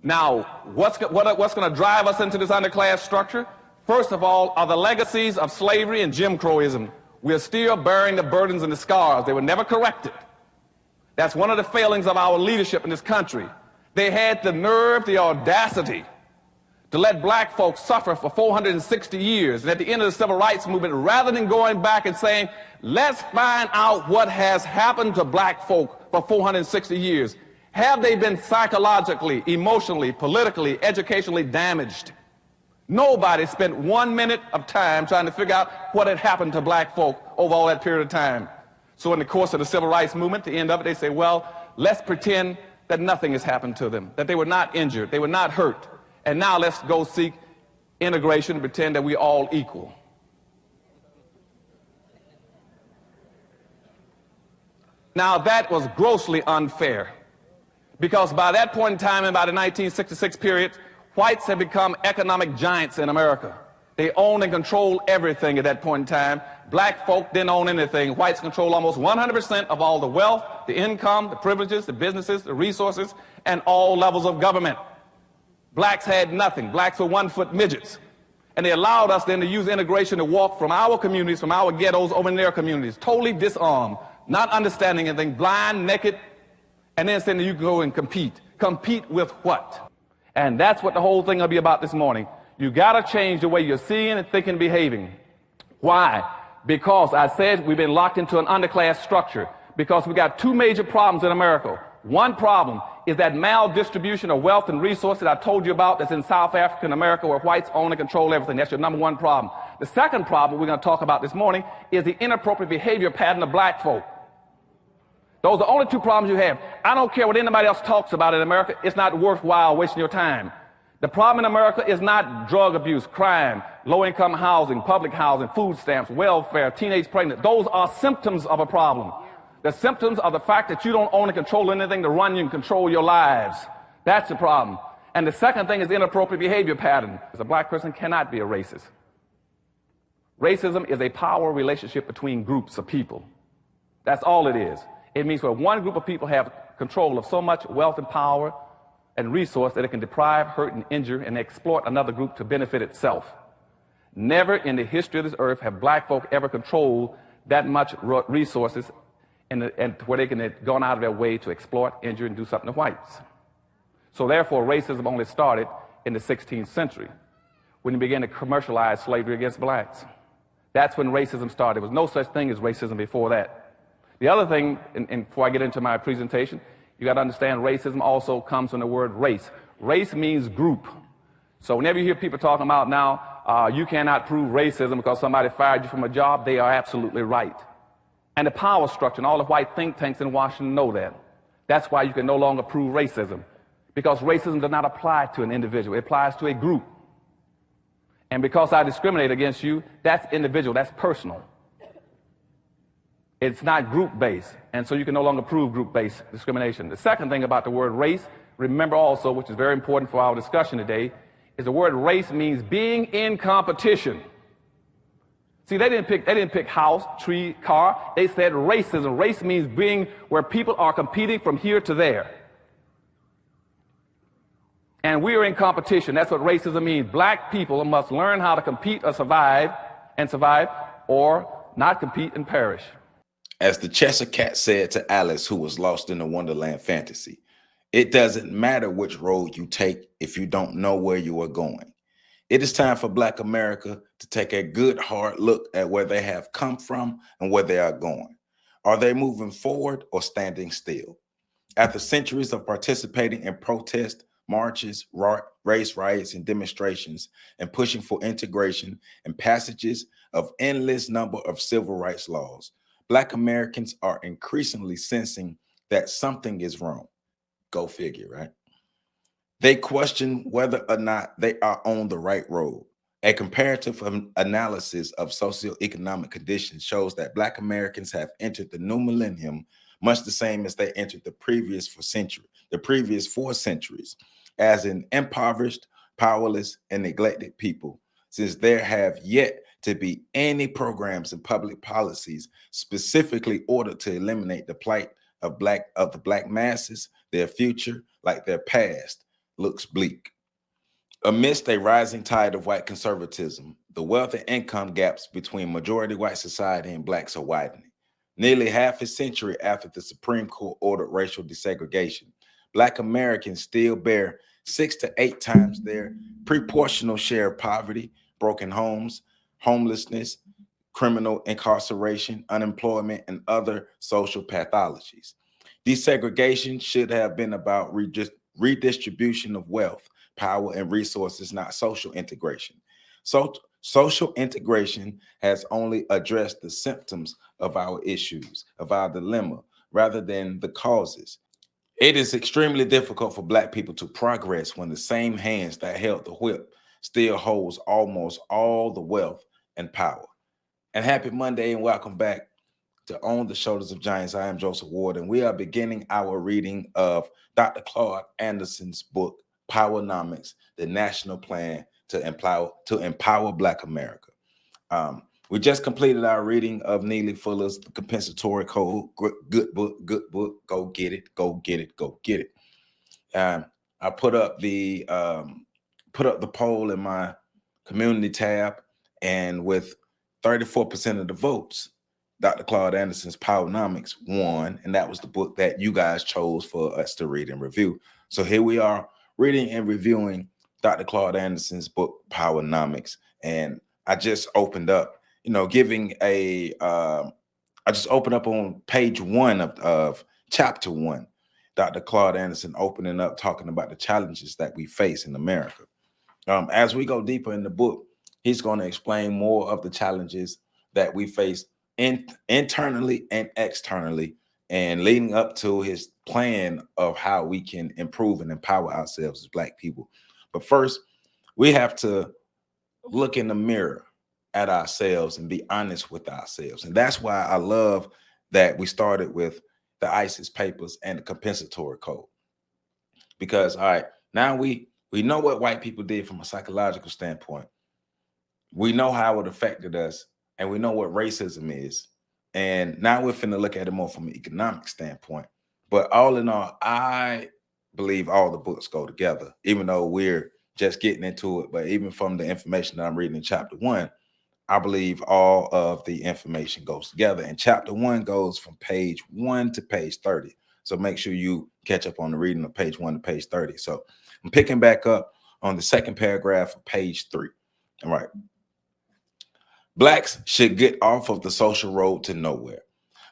Now, what's going to drive us into this underclass structure? First of all, are the legacies of slavery and Jim Crowism. We're still bearing the burdens and the scars. They were never corrected. That's one of the failings of our leadership in this country. They had the nerve, the audacity to let black folks suffer for 460 years. And at the end of the civil rights movement, rather than going back and saying, let's find out what has happened to black folk for 460 years. Have they been psychologically, emotionally, politically, educationally damaged? Nobody spent 1 minute of time trying to figure out what had happened to black folk over all that period of time. So in the course of the civil rights movement, at the end of it, they say, well, let's pretend that nothing has happened to them, that they were not injured, they were not hurt. And now let's go seek integration and pretend that we're all equal. Now that was grossly unfair, because by that point in time, and by the 1966 period, whites had become economic giants in America. They owned and controlled everything at that point in time. Black folk didn't own anything. Whites controlled almost 100% of all the wealth, the income, the privileges, the businesses, the resources, and all levels of government. Blacks had nothing. Blacks were one-foot midgets. And they allowed us then to use integration to walk from our communities, from our ghettos, over in their communities, totally disarmed, not understanding anything, blind, naked, and then saying that you can go and compete. Compete with what? And that's what the whole thing will be about this morning. You got to change the way you're seeing and thinking and behaving. Why? Because I said we've been locked into an underclass structure, because we got two major problems in America. One problem is that maldistribution of wealth and resources I told you about that's in South African America, where whites own and control everything. That's your number one problem. The second problem we're going to talk about this morning is the inappropriate behavior pattern of black folk. Those are the only two problems you have. I don't care what anybody else talks about in America. It's not worthwhile wasting your time. The problem in America is not drug abuse, crime, low-income housing, public housing, food stamps, welfare, teenage pregnancy. Those are symptoms of a problem. The symptoms are the fact that you don't own and control anything to run you and control your lives. That's the problem. And the second thing is the inappropriate behavior pattern. A black person cannot be a racist. Racism is a power relationship between groups of people. That's all it is. It means where one group of people have control of so much wealth and power and resource that it can deprive, hurt, and injure and exploit another group to benefit itself. Never in the history of this earth have black folk ever controlled that much resources and where they can have gone out of their way to exploit, injure, and do something to whites. So therefore, racism only started in the 16th century, when they began to commercialize slavery against blacks. That's when racism started. There was no such thing as racism before that. The other thing, and before I get into my presentation, you got to understand racism also comes from the word race. Race means group. So whenever you hear people talking about now, you cannot prove racism because somebody fired you from a job, they are absolutely right. And the power structure and all the white think tanks in Washington know that. That's why you can no longer prove racism, because racism does not apply to an individual. It applies to a group. And because I discriminate against you, that's individual, that's personal. It's not group-based, and so you can no longer prove group-based discrimination. The second thing about the word race, remember also, which is very important for our discussion today, is the word race means being in competition. See, they didn't pick house, tree, car. They said racism. Race means being where people are competing from here to there. And we are in competition. That's what racism means. Black people must learn how to compete or survive, or not compete and perish. As the Cheshire Cat said to Alice, who was lost in a Wonderland fantasy, it doesn't matter which road you take if you don't know where you are going. It is time for Black America to take a good hard look at where they have come from and where they are going. Are they moving forward or standing still? After centuries of participating in protest, marches, race riots, and demonstrations, and pushing for integration and passages of endless number of civil rights laws, Black Americans are increasingly sensing that something is wrong. Go figure, right? They question whether or not they are on the right road. A comparative analysis of socio-economic conditions shows that Black Americans have entered the new millennium much the same as they entered the previous 4 centuries, as an impoverished, powerless, and neglected people, since there have yet to be any programs and public policies specifically ordered to eliminate the plight of the black masses, their future, like their past, looks bleak. Amidst a rising tide of white conservatism, the wealth and income gaps between majority white society and blacks are widening. Nearly half a century after the Supreme Court ordered racial desegregation, Black Americans still bear 6 to 8 times their proportional share of poverty, broken homes, homelessness, criminal incarceration, unemployment, and other social pathologies. Desegregation should have been about redistribution of wealth, power, and resources, not social integration. So social integration has only addressed the symptoms of our issues, of our dilemma, rather than the causes. It is extremely difficult for Black people to progress when the same hands that held the whip still holds almost all the wealth and power. And happy Monday and welcome back to On the Shoulders of Giants. I am Joseph Ward, and we are beginning our reading of Dr. Calude Anderson's book, Powernomics, the National Plan to Empower Black America. We just completed our reading of Neely Fuller's The Compensatory Code. Good book. Go get it. Go get it. Go get it. I put up the poll in my community tab, and with 34% of the votes, Dr. Calude Anderson's Powernomics won, and that was the book that you guys chose for us to read and review. So here we are reading and reviewing Dr. Calude Anderson's book, Powernomics. And I just opened up, I just opened up on page 1 of chapter 1. Dr. Calude Anderson opening up, talking about the challenges that we face in America. As we go deeper in the book, he's going to explain more of the challenges that we face internally and externally, and leading up to his plan of how we can improve and empower ourselves as Black people. But first, we have to look in the mirror at ourselves and be honest with ourselves. And that's why I love that we started with the ISIS papers and the compensatory code. Because, all right, now we know what white people did from a psychological standpoint. We know how it affected us, and we know what racism is. And now we're finna look at it more from an economic standpoint. But all in all, I believe all the books go together, even though we're just getting into it. But even from the information that I'm reading in chapter 1, I believe all of the information goes together. And chapter 1 goes from page 1 to page 30. So make sure you catch up on the reading of page 1 to page 30. So I'm picking back up on the second paragraph of page 3. All right. Blacks should get off of the social road to nowhere.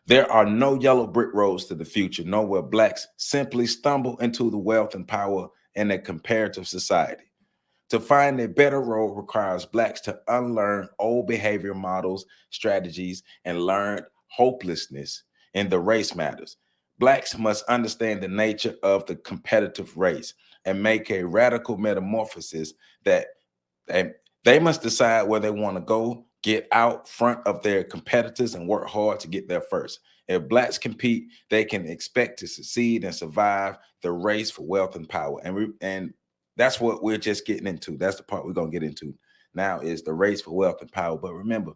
There are no yellow brick roads to the future, nowhere Blacks simply stumble into the wealth and power in a comparative society. To find a better road requires Blacks to unlearn old behavior models, strategies, and learn hopelessness in the race matters. Blacks must understand the nature of the competitive race and make a radical metamorphosis that they must decide where they want to go, get out front of their competitors, and work hard to get there first. If Blacks compete, they can expect to succeed and survive the race for wealth and power. And that's what we're just getting into. That's the part we're going to get into now, is the race for wealth and power. But remember,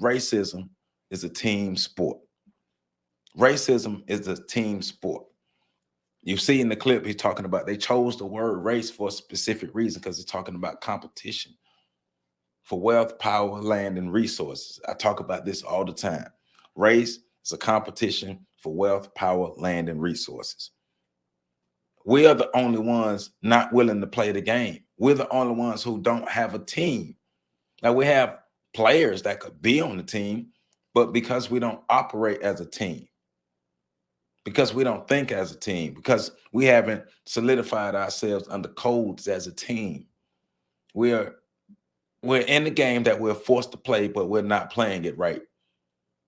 racism is a team sport. Racism is a team sport. You see in the clip, he's talking about, they chose the word race for a specific reason, because he's talking about competition for wealth, power, land, and resources. I talk about this all the time. Race is a competition for wealth, power, land, and resources. We are the only ones not willing to play the game. We're the only ones who don't have a team. Now, we have players that could be on the team, but because we don't operate as a team, because we don't think as a team, because we haven't solidified ourselves under codes as a team, we're in the game that we're forced to play, but we're not playing it right.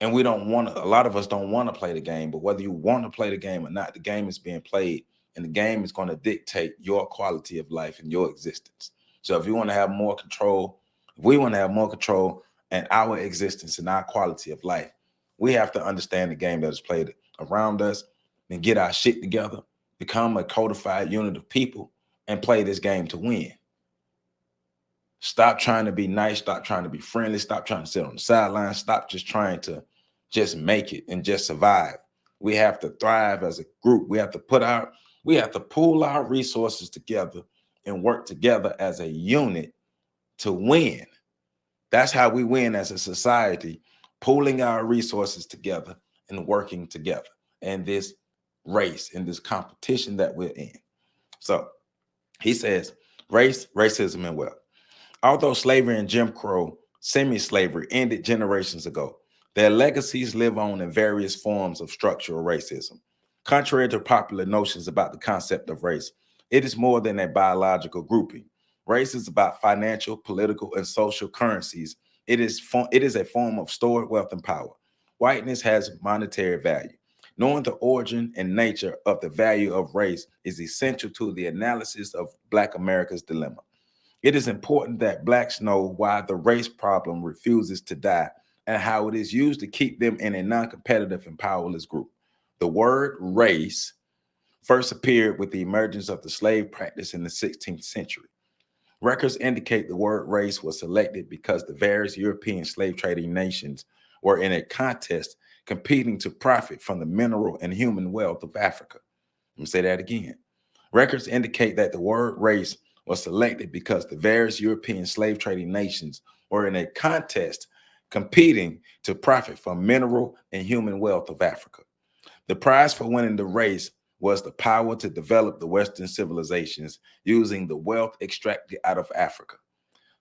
And we don't want to, a lot of us don't want to play the game, but whether you want to play the game or not, the game is being played, and the game is going to dictate your quality of life and your existence. So if you want to have more control, if we want to have more control in our existence and our quality of life, we have to understand the game that is played around us and get our shit together, become a codified unit of people, and play this game to win. Stop trying to be nice. Stop trying to be friendly. Stop trying to sit on the sidelines. Stop just trying to just make it and just survive. We have to thrive as a group. We have to pull our resources together and work together as a unit to win. That's how we win as a society, pooling our resources together and working together in this race, in this competition that we're in. So he says, race, racism, and wealth. Although slavery and Jim Crow, semi-slavery ended generations ago, their legacies live on in various forms of structural racism. Contrary to popular notions about the concept of race, it is more than a biological grouping. Race is about financial, political, and social currencies. It is a form of stored wealth and power. Whiteness has monetary value. Knowing the origin and nature of the value of race is essential to the analysis of Black America's dilemma. It is important that Blacks know why the race problem refuses to die and how it is used to keep them in a non-competitive and powerless group. The word race first appeared with the emergence of the slave practice in the 16th century. Records indicate the word race was selected because the various European slave trading nations were in a contest competing to profit from the mineral and human wealth of Africa. Let me say that again. Records indicate that the word race was selected because the various European slave trading nations were in a contest competing to profit from mineral and human wealth of Africa. The prize for winning the race was the power to develop the Western civilizations using the wealth extracted out of Africa.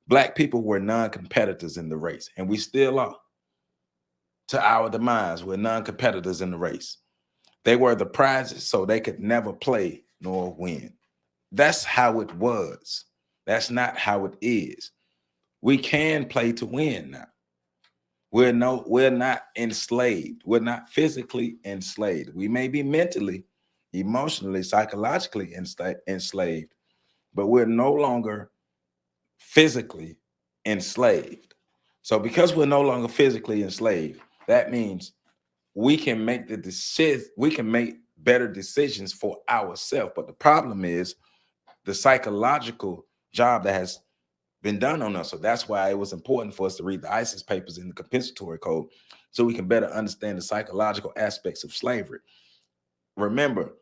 Black people were non-competitors in the race, and we still are. To our demise, we're non-competitors in the race. They were the prizes, so they could never play nor win. That's how it was. That's not how it is. We can play to win now. We're not enslaved. We're not physically enslaved. We may be mentally, emotionally, psychologically enslaved, but we're no longer physically enslaved. So because we're no longer physically enslaved, that means we can make the decision, we can make better decisions for ourselves. But the problem is the psychological job that has been done on us. So that's why it was important for us to read the ISIS papers in the compensatory code so we can better understand the psychological aspects of slavery. Remember,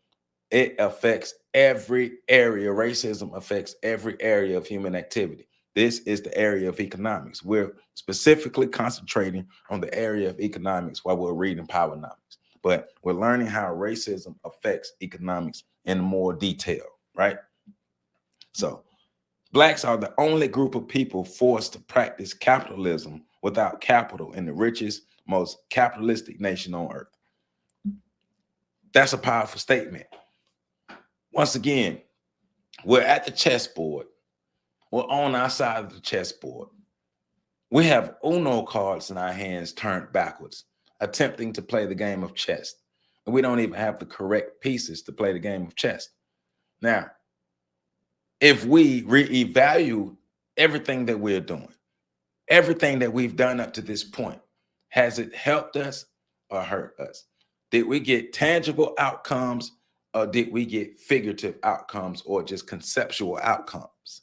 it affects every area. Racism affects every area of human activity. This is the area of economics. We're specifically concentrating on the area of economics while we're reading Powernomics, but we're learning how racism affects economics in more detail, right? So Blacks are the only group of people forced to practice capitalism without capital in the richest, most capitalistic nation on earth. That's a powerful statement. Once again, we're at the chessboard. We're on our side of the chessboard. We have Uno cards in our hands turned backwards, attempting to play the game of chess. And we don't even have the correct pieces to play the game of chess. Now, if we reevaluate everything that we're doing, everything that we've done up to this point, has it helped us or hurt us? Did we get tangible outcomes or did we get figurative outcomes or just conceptual outcomes?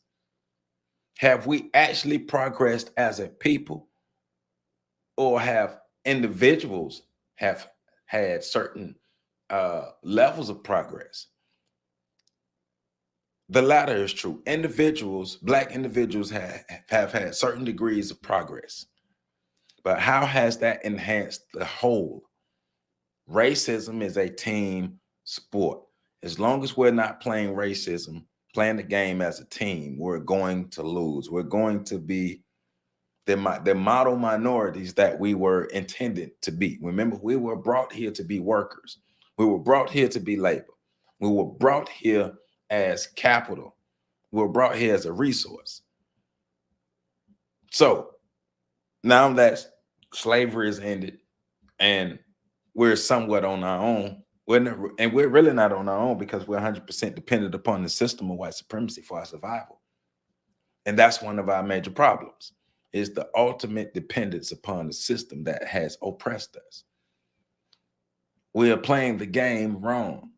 Have we actually progressed as a people or have individuals have had certain levels of progress? The latter is true. Individuals, Black individuals have had certain degrees of progress. But how has that enhanced the whole? Racism is a team sport. As long as we're not playing racism, playing the game as a team, we're going to lose. We're going to be the model minorities that we were intended to be. Remember, we were brought here to be workers. We were brought here to be labor. We were brought here as capital. We were brought here as a resource. So now that slavery is ended and we're somewhat on our own, we're really not on our own because we're 100% dependent upon the system of white supremacy for our survival. And that's one of our major problems, is the ultimate dependence upon the system that has oppressed us. We are playing the game wrong.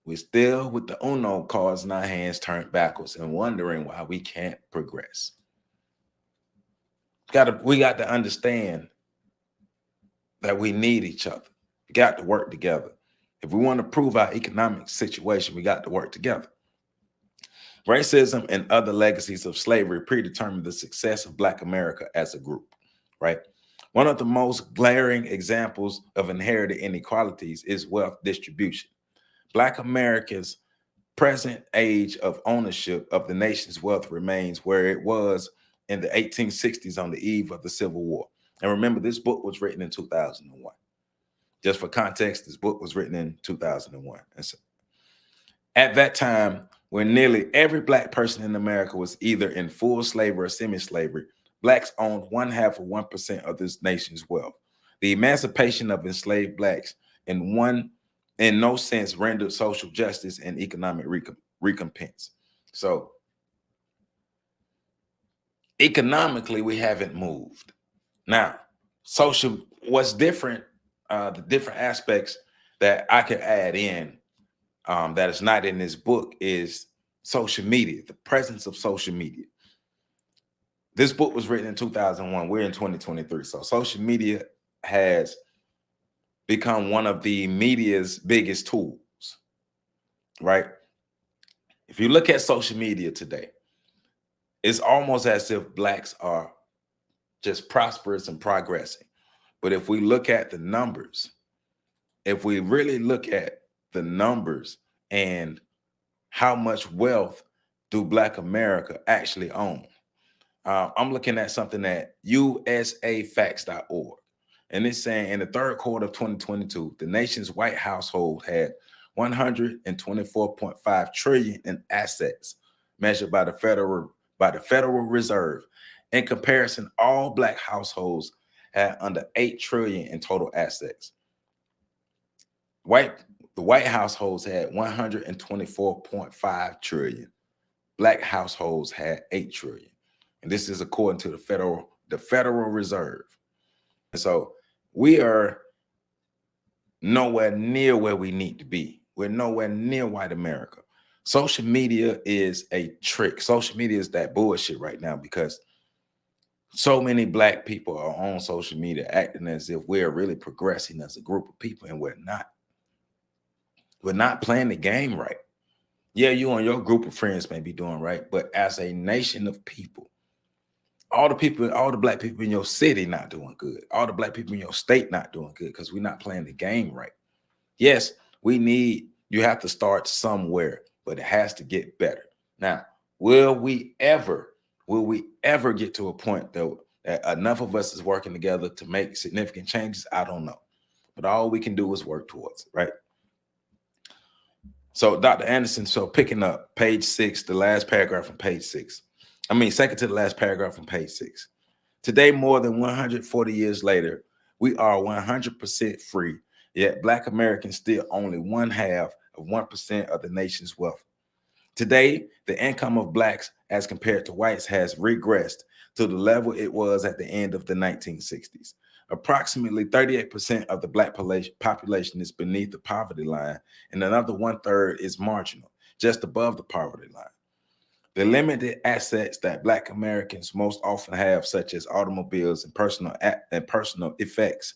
We're still with the Uno cards in our hands turned backwards and wondering why we can't progress. We got to understand that we need each other. We got to work together. If we want to improve our economic situation, we got to work together. Racism and other legacies of slavery predetermined the success of Black America as a group, right? One of the most glaring examples of inherited inequalities is wealth distribution. Black America's present age of ownership of the nation's wealth remains where it was in the 1860s on the eve of the Civil War. And remember, this book was written in 2001. Just for context, this book was written in 2001. And so at that time, when nearly every Black person in America was either in full slavery or semi-slavery, Blacks owned 0.5% of this nation's wealth. The emancipation of enslaved Blacks in no sense rendered social justice and economic recompense. So economically, we haven't moved. Now, what's different, the different aspects that I could add in that is not in this book is social media, the presence of social media. This book was written in 2001. We're in 2023. So social media has become one of the media's biggest tools, right? If you look at social media today, it's almost as if Blacks are just prosperous and progressing. But if we look at the numbers, if we really look at the numbers and how much wealth do Black America actually own? I'm looking at something at usafacts.org. And it's saying in the third quarter of 2022, the nation's white household had 124.5 trillion in assets measured by the Federal Reserve. In comparison, all Black households had under 8 trillion in total assets. The white households had 124.5 trillion. Black households had 8 trillion. And this is according to the Federal Reserve. And so we are nowhere near where we need to be. We're nowhere near white America. Social media is a trick. Social media is that bullshit right now because so many Black people are on social media acting as if we're really progressing as a group of people, and we're not. We're not playing the game right. Yeah, you and your group of friends may be doing right, but as a nation of people, all the Black people in your city not doing good. All the Black people in your state not doing good because we're not playing the game right. Yes, you have to start somewhere, but it has to get better. Now, will we ever get to a point though that enough of us is working together to make significant changes? I don't know. But all we can do is work towards it, right? So Dr. Anderson, so picking up page 6, the last paragraph on page 6. Second to the last paragraph on page 6. Today, more than 140 years later, we are 100% free, yet Black Americans still only 0.5% of the nation's wealth. Today, the income of Blacks as compared to whites has regressed to the level it was at the end of the 1960s. Approximately 38% of the Black population is beneath the poverty line, and another 1/3 is marginal, just above the poverty line. The limited assets that Black Americans most often have, such as automobiles and personal effects,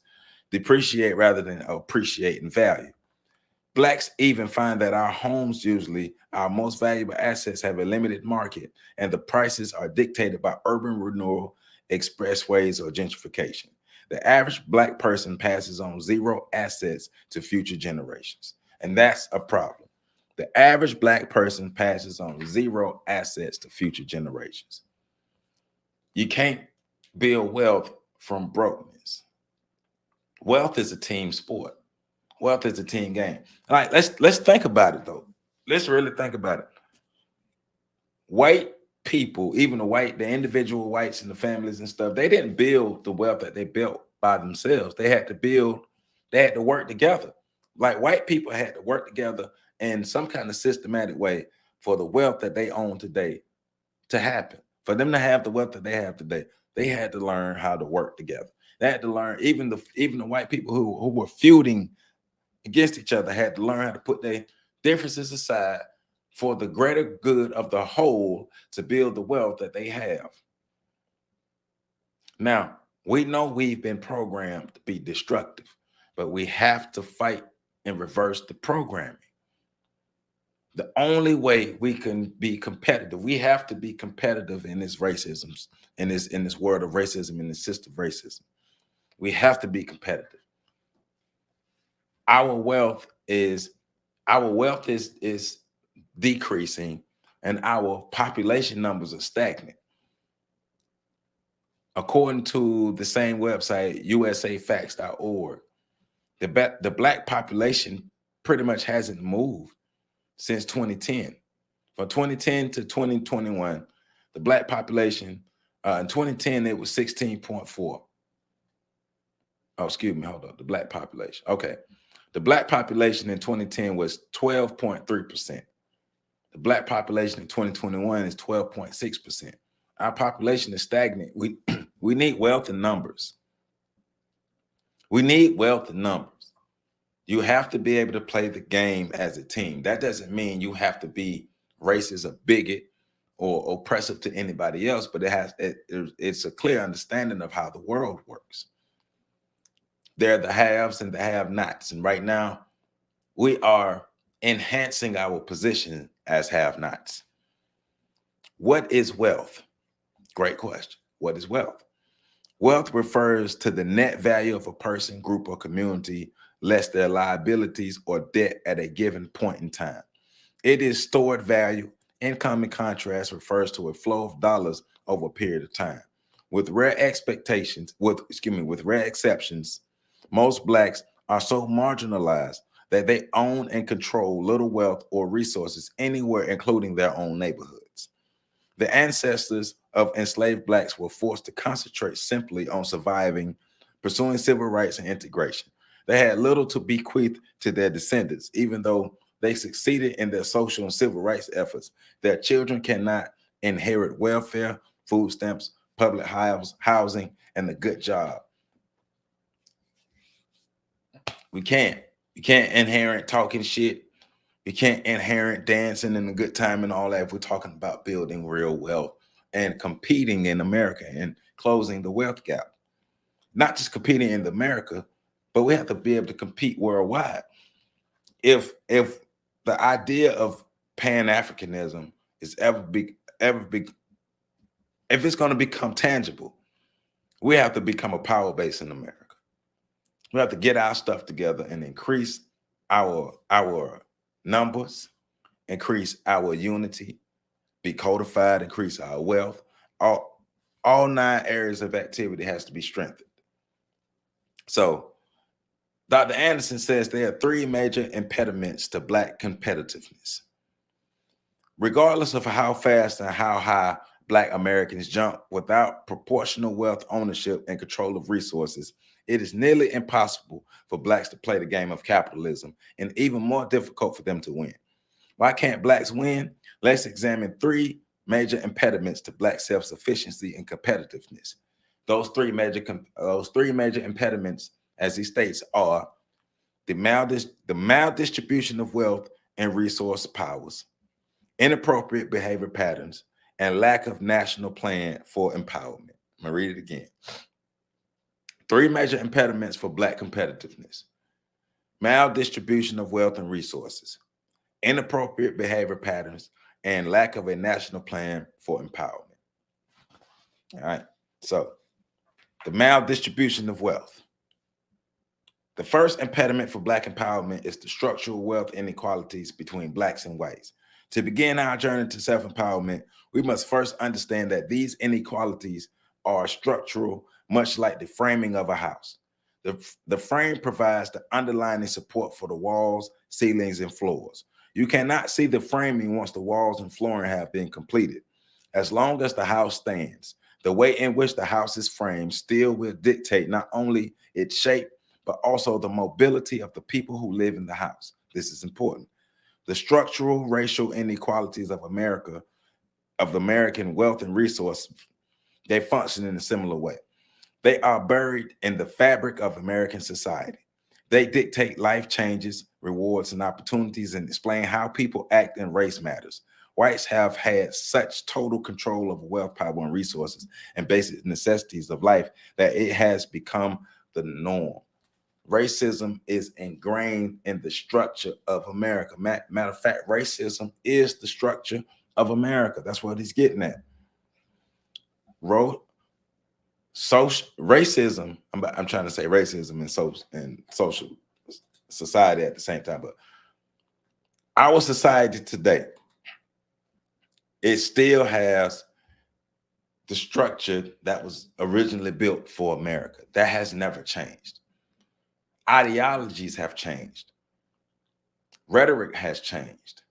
depreciate rather than appreciate in value. Blacks even find that our homes, usually our most valuable assets, have a limited market, and the prices are dictated by urban renewal, expressways, or gentrification. The average Black person passes on 0 assets to future generations, and that's a problem. The average Black person passes on 0 assets to future generations. You can't build wealth from brokenness. Wealth is a team sport. Wealth is a team game. Like, let's think about it though. Let's really think about it. White people, even the individual whites and the families and stuff, they didn't build the wealth that they built by themselves. They had to work together. Like, white people had to work together in some kind of systematic way for the wealth that they own today to happen. For them to have the wealth that they have today, they had to learn how to work together. They had to learn, even the white people who were feuding against each other had to learn how to put their differences aside for the greater good of the whole to build the wealth that they have. Now, we know we've been programmed to be destructive, but we have to fight and reverse the programming. The only way we can be competitive, we have to be competitive in this racism, in this world of racism, in the system of racism. We have to be competitive. Our wealth is decreasing, and our population numbers are stagnant. According to the same website, usafacts.org, the Black population pretty much hasn't moved since 2010. From 2010 to 2021, the Black population, in 2010, it was 16.4. Oh, excuse me, hold up, the Black population. Okay. The Black population in 2010 was 12.3%. The Black population in 2021 is 12.6%. Our population is stagnant. We need wealth in numbers. We need wealth in numbers. You have to be able to play the game as a team. That doesn't mean you have to be racist or bigot or oppressive to anybody else, but it's a clear understanding of how the world works. There are the haves and the have-nots, and right now we are enhancing our position as have-nots. What is wealth? Great question. What is wealth? Wealth refers to the net value of a person, group, or community less their liabilities or debt at a given point in time. It is stored value. Income, in contrast, refers to a flow of dollars over a period of time. With rare exceptions, most Blacks are so marginalized that they own and control little wealth or resources anywhere, including their own neighborhoods. The ancestors of enslaved Blacks were forced to concentrate simply on surviving, pursuing civil rights and integration. They had little to bequeath to their descendants, even though they succeeded in their social and civil rights efforts. Their children cannot inherit welfare, food stamps, public housing, and a good job. We can't inherit talking shit. We can't inherit dancing and a good time and all that if we're talking about building real wealth and competing in America and closing the wealth gap. Not just competing in America, but we have to be able to compete worldwide. If the idea of Pan-Africanism is if it's going to become tangible, we have to become a power base in America. We have to get our stuff together and increase our numbers, increase our unity, be codified, increase our wealth. All 9 areas of activity has to be strengthened. So Dr. Anderson says there are 3 major impediments to Black competitiveness. Regardless of how fast and how high Black Americans jump without proportional wealth ownership and control of resources, it is nearly impossible for Blacks to play the game of capitalism and even more difficult for them to win. Why can't Blacks win? Let's examine 3 major impediments to Black self-sufficiency and competitiveness. Those three major impediments, as he states, are the maldistribution of wealth and resource powers, inappropriate behavior patterns, and lack of national plan for empowerment. I'm gonna read it again. 3 major impediments for Black competitiveness: maldistribution of wealth and resources, inappropriate behavior patterns, and lack of a national plan for empowerment. All right, so the maldistribution of wealth. The first impediment for Black empowerment is the structural wealth inequalities between Blacks and whites. To begin our journey to self-empowerment, we must first understand that these inequalities are structural, much like the framing of a house. The frame provides the underlying support for the walls, ceilings, and floors. You cannot see the framing once the walls and flooring have been completed. As long as the house stands, the way in which the house is framed still will dictate not only its shape, but also the mobility of the people who live in the house. This is important. The structural racial inequalities of America, of the American wealth and resources, they function in a similar way. They are buried in the fabric of American society. They dictate life changes, rewards, and opportunities, and explain how people act in race matters. Whites have had such total control of wealth, power, and resources and basic necessities of life that it has become the norm. racism is ingrained in the structure of America. Matter of fact, racism is the structure of America. That's what he's getting at. Racism, I'm trying to say racism and social society at the same time, but our society today, it still has the structure that was originally built for America. That has never changed. Ideologies have changed. Rhetoric has changed.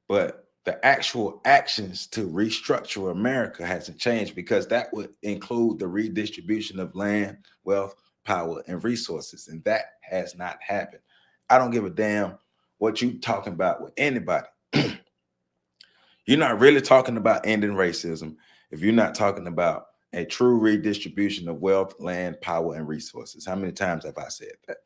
But the actual actions to restructure America hasn't changed, because that would include the redistribution of land, wealth, power, and resources. And that has not happened. I don't give a damn what you talking about with anybody. You're not really talking about ending racism if you're not talking about a true redistribution of wealth, land, power, and resources. How many times have I said that?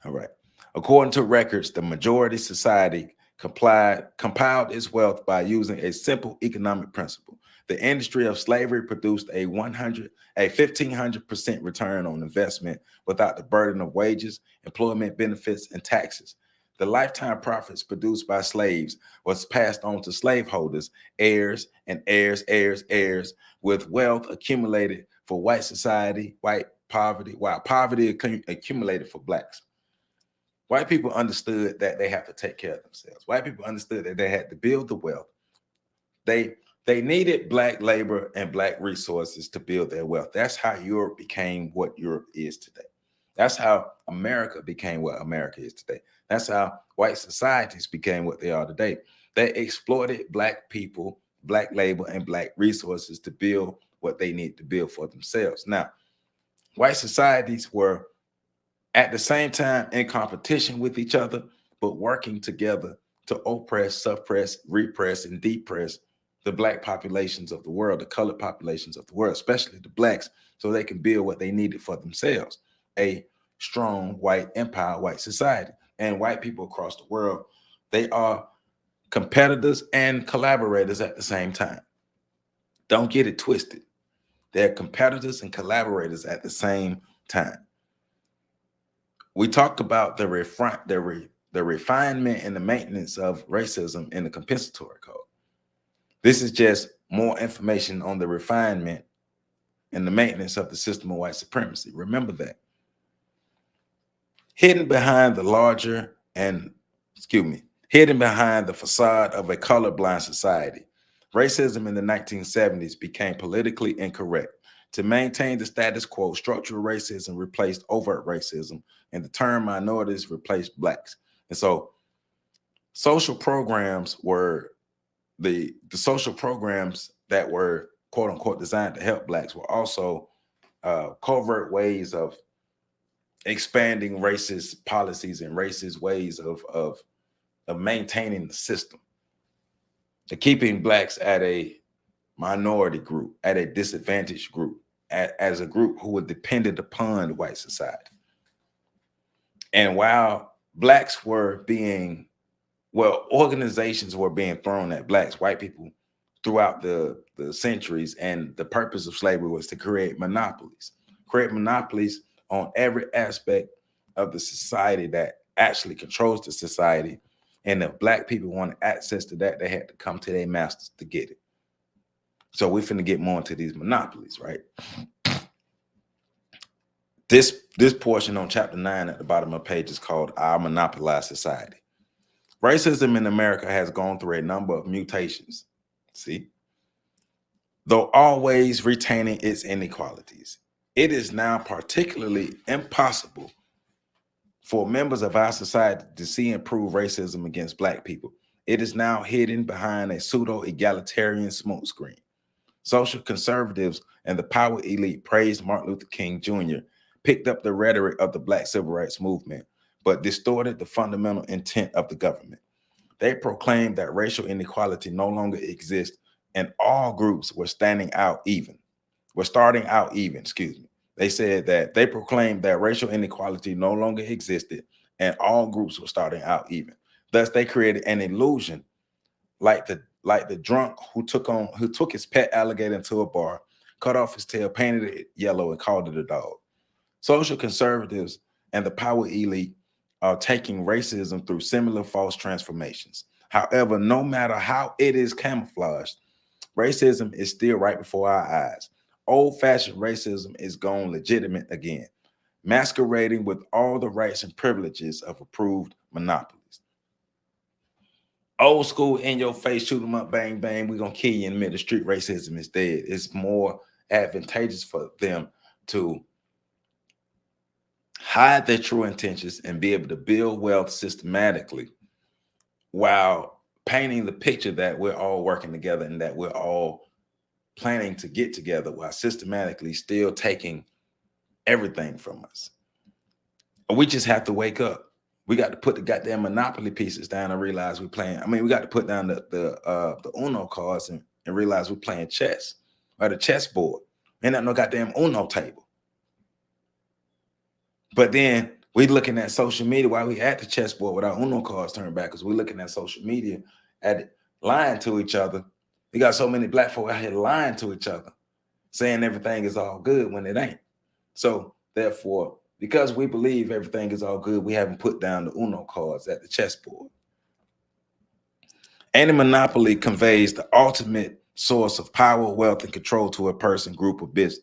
All right. According to records, the majority society compiled its wealth by using a simple economic principle. The industry of slavery produced a 1,500% return on investment without the burden of wages, employment benefits, and taxes. The lifetime profits produced by slaves was passed on to slaveholders, heirs, and heirs, with wealth accumulated for white society, while poverty accumulated for blacks. White people understood that they have to take care of themselves. White people understood that they had to build the wealth. They needed black labor and black resources to build their wealth. That's how Europe became what Europe is today. That's how America became what America is today. That's how white societies became what they are today. They exploited black people, black labor, and black resources to build what they need to build for themselves. Now, white societies were at the same time in competition with each other, but working together to oppress, suppress, repress, and depress the black populations of the world, the colored populations of the world, especially the blacks, so they can build what they needed for themselves, a strong white empire, white society. And white people across the world, they are competitors and collaborators at the same time. Don't get it twisted. They're competitors and collaborators at the same time. We talked about the refinement and the maintenance of racism in the compensatory code. This is just more information on the refinement and the maintenance of the system of white supremacy. Remember that. Hidden behind the facade of a colorblind society, racism in the 1970s became politically incorrect. To maintain the status quo, structural racism replaced overt racism, and the term minorities replaced blacks. And so social programs were the social programs that were quote unquote designed to help blacks were also covert ways of expanding racist policies and racist ways of maintaining the system, to keeping blacks at a minority group, at a disadvantaged group, as a group who were dependent upon white society. And while blacks were being, organizations were being thrown at blacks, white people, throughout the centuries, and the purpose of slavery was to create monopolies on every aspect of the society that actually controls the society. And if black people wanted access to that, they had to come to their masters to get it. So we're finna get more into these monopolies, right? This portion on chapter 9 at the bottom of the page is called Our Monopolized Society. Racism in America has gone through a number of mutations, see? Though always retaining its inequalities. It is now particularly impossible for members of our society to see and prove racism against black people. It is now hidden behind a pseudo-egalitarian smokescreen. Social conservatives and the power elite praised Martin Luther King Jr., picked up the rhetoric of the Black Civil Rights Movement, but distorted the fundamental intent of the government. They proclaimed that racial inequality no longer exists, and all groups were starting out even. They said that they proclaimed that racial inequality no longer existed, and all groups were starting out even. Thus, they created an illusion, like the drunk who took his pet alligator into a bar, cut off his tail, painted it yellow, and called it a dog. Social conservatives and the power elite are taking racism through similar false transformations. However, no matter how it is camouflaged, racism is still right before our eyes. Old-fashioned racism is gone legitimate again, masquerading with all the rights and privileges of approved monopolies. Old school, in your face, shoot them up, bang, bang, we're going to kill you in the middle of the street. Racism is dead. It's more advantageous for them to hide their true intentions and be able to build wealth systematically while painting the picture that we're all working together and that we're all planning to get together, while systematically still taking everything from us. We just have to wake up. We got to put the goddamn Monopoly pieces down and realize we're playing. I mean, we got to put down the Uno cards and realize we're playing chess, or the chessboard. Ain't not no goddamn Uno table. But then we looking at social media while we at the chessboard with our Uno cards turned back, because we're looking at social media at it, lying to each other. We got so many black folk out here lying to each other, saying everything is all good when it ain't. So therefore, because we believe everything is all good, we haven't put down the Uno cards at the chessboard. Anti-monopoly conveys the ultimate source of power, wealth, and control to a person, group, or business.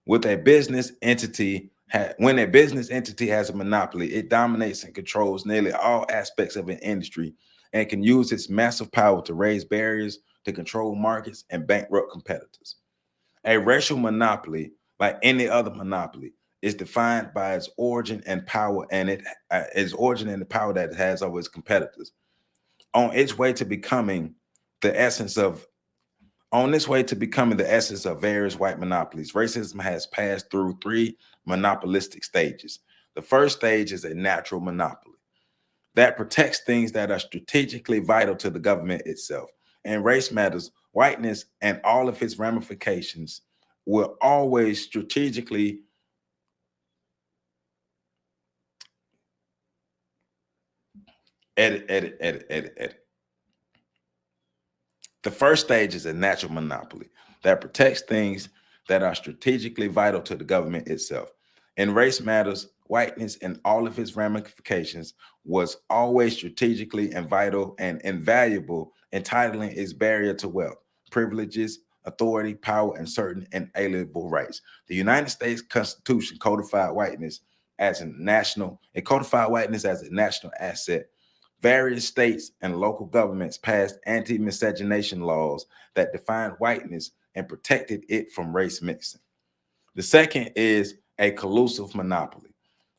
With a business entity, when a business entity has a monopoly, it dominates and controls nearly all aspects of an industry and can use its massive power to raise barriers, to control markets, and bankrupt competitors. A racial monopoly, like any other monopoly, is defined by its origin and power, and its origin and the power that it has over its competitors. On its way to becoming the essence of various white monopolies, racism has passed through 3 monopolistic stages. The first stage is a natural monopoly that protects things that are strategically vital to the government itself. In race matters, whiteness and all of its ramifications will always strategically edit. The first stage is a natural monopoly that protects things that are strategically vital to the government itself. In race matters, whiteness and all of its ramifications was always strategically and vital and invaluable, entitling its barrier to wealth, privileges, authority, power, and certain inalienable rights. The United States Constitution codified whiteness as a national asset. Various states and local governments passed anti-miscegenation laws that defined whiteness and protected it from race mixing. The second is a collusive monopoly.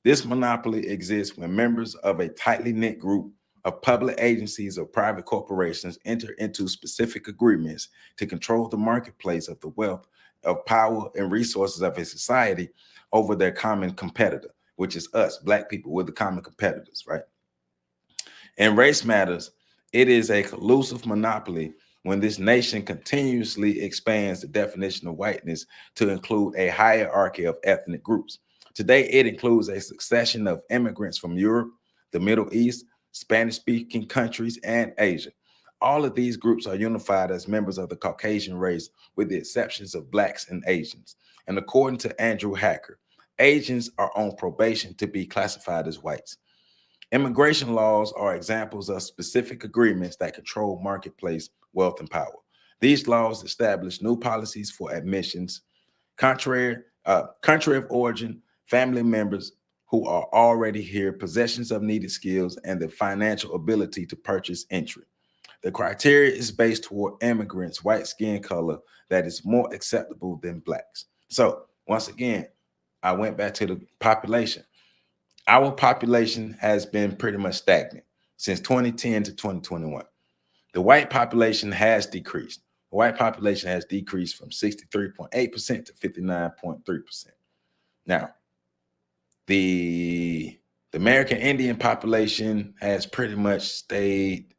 This monopoly exists when members of a tightly knit group of public agencies or private corporations enter into specific agreements to control the marketplace of the wealth, of power, and resources of a society over their common competitor, which is us, black people. We're the common competitors, right? In race matters, it is a collusive monopoly when this nation continuously expands the definition of whiteness to include a hierarchy of ethnic groups. Today, it includes a succession of immigrants from Europe, the Middle East, Spanish-speaking countries, and Asia. All of these groups are unified as members of the Caucasian race, with the exceptions of blacks and Asians. And according to Andrew Hacker, Asians are on probation to be classified as whites. Immigration laws are examples of specific agreements that control marketplace wealth and power. These laws establish new policies for admissions, country of origin, family members who are already here, possessions of needed skills, and the financial ability to purchase entry. The criteria is based toward immigrants' white skin color that is more acceptable than blacks. So once again, I went back to the population. Our population has been pretty much stagnant since 2010 to 2021. The white population has decreased. The white population has decreased from 63.8% to 59.3%. Now, the American Indian population has pretty much stayed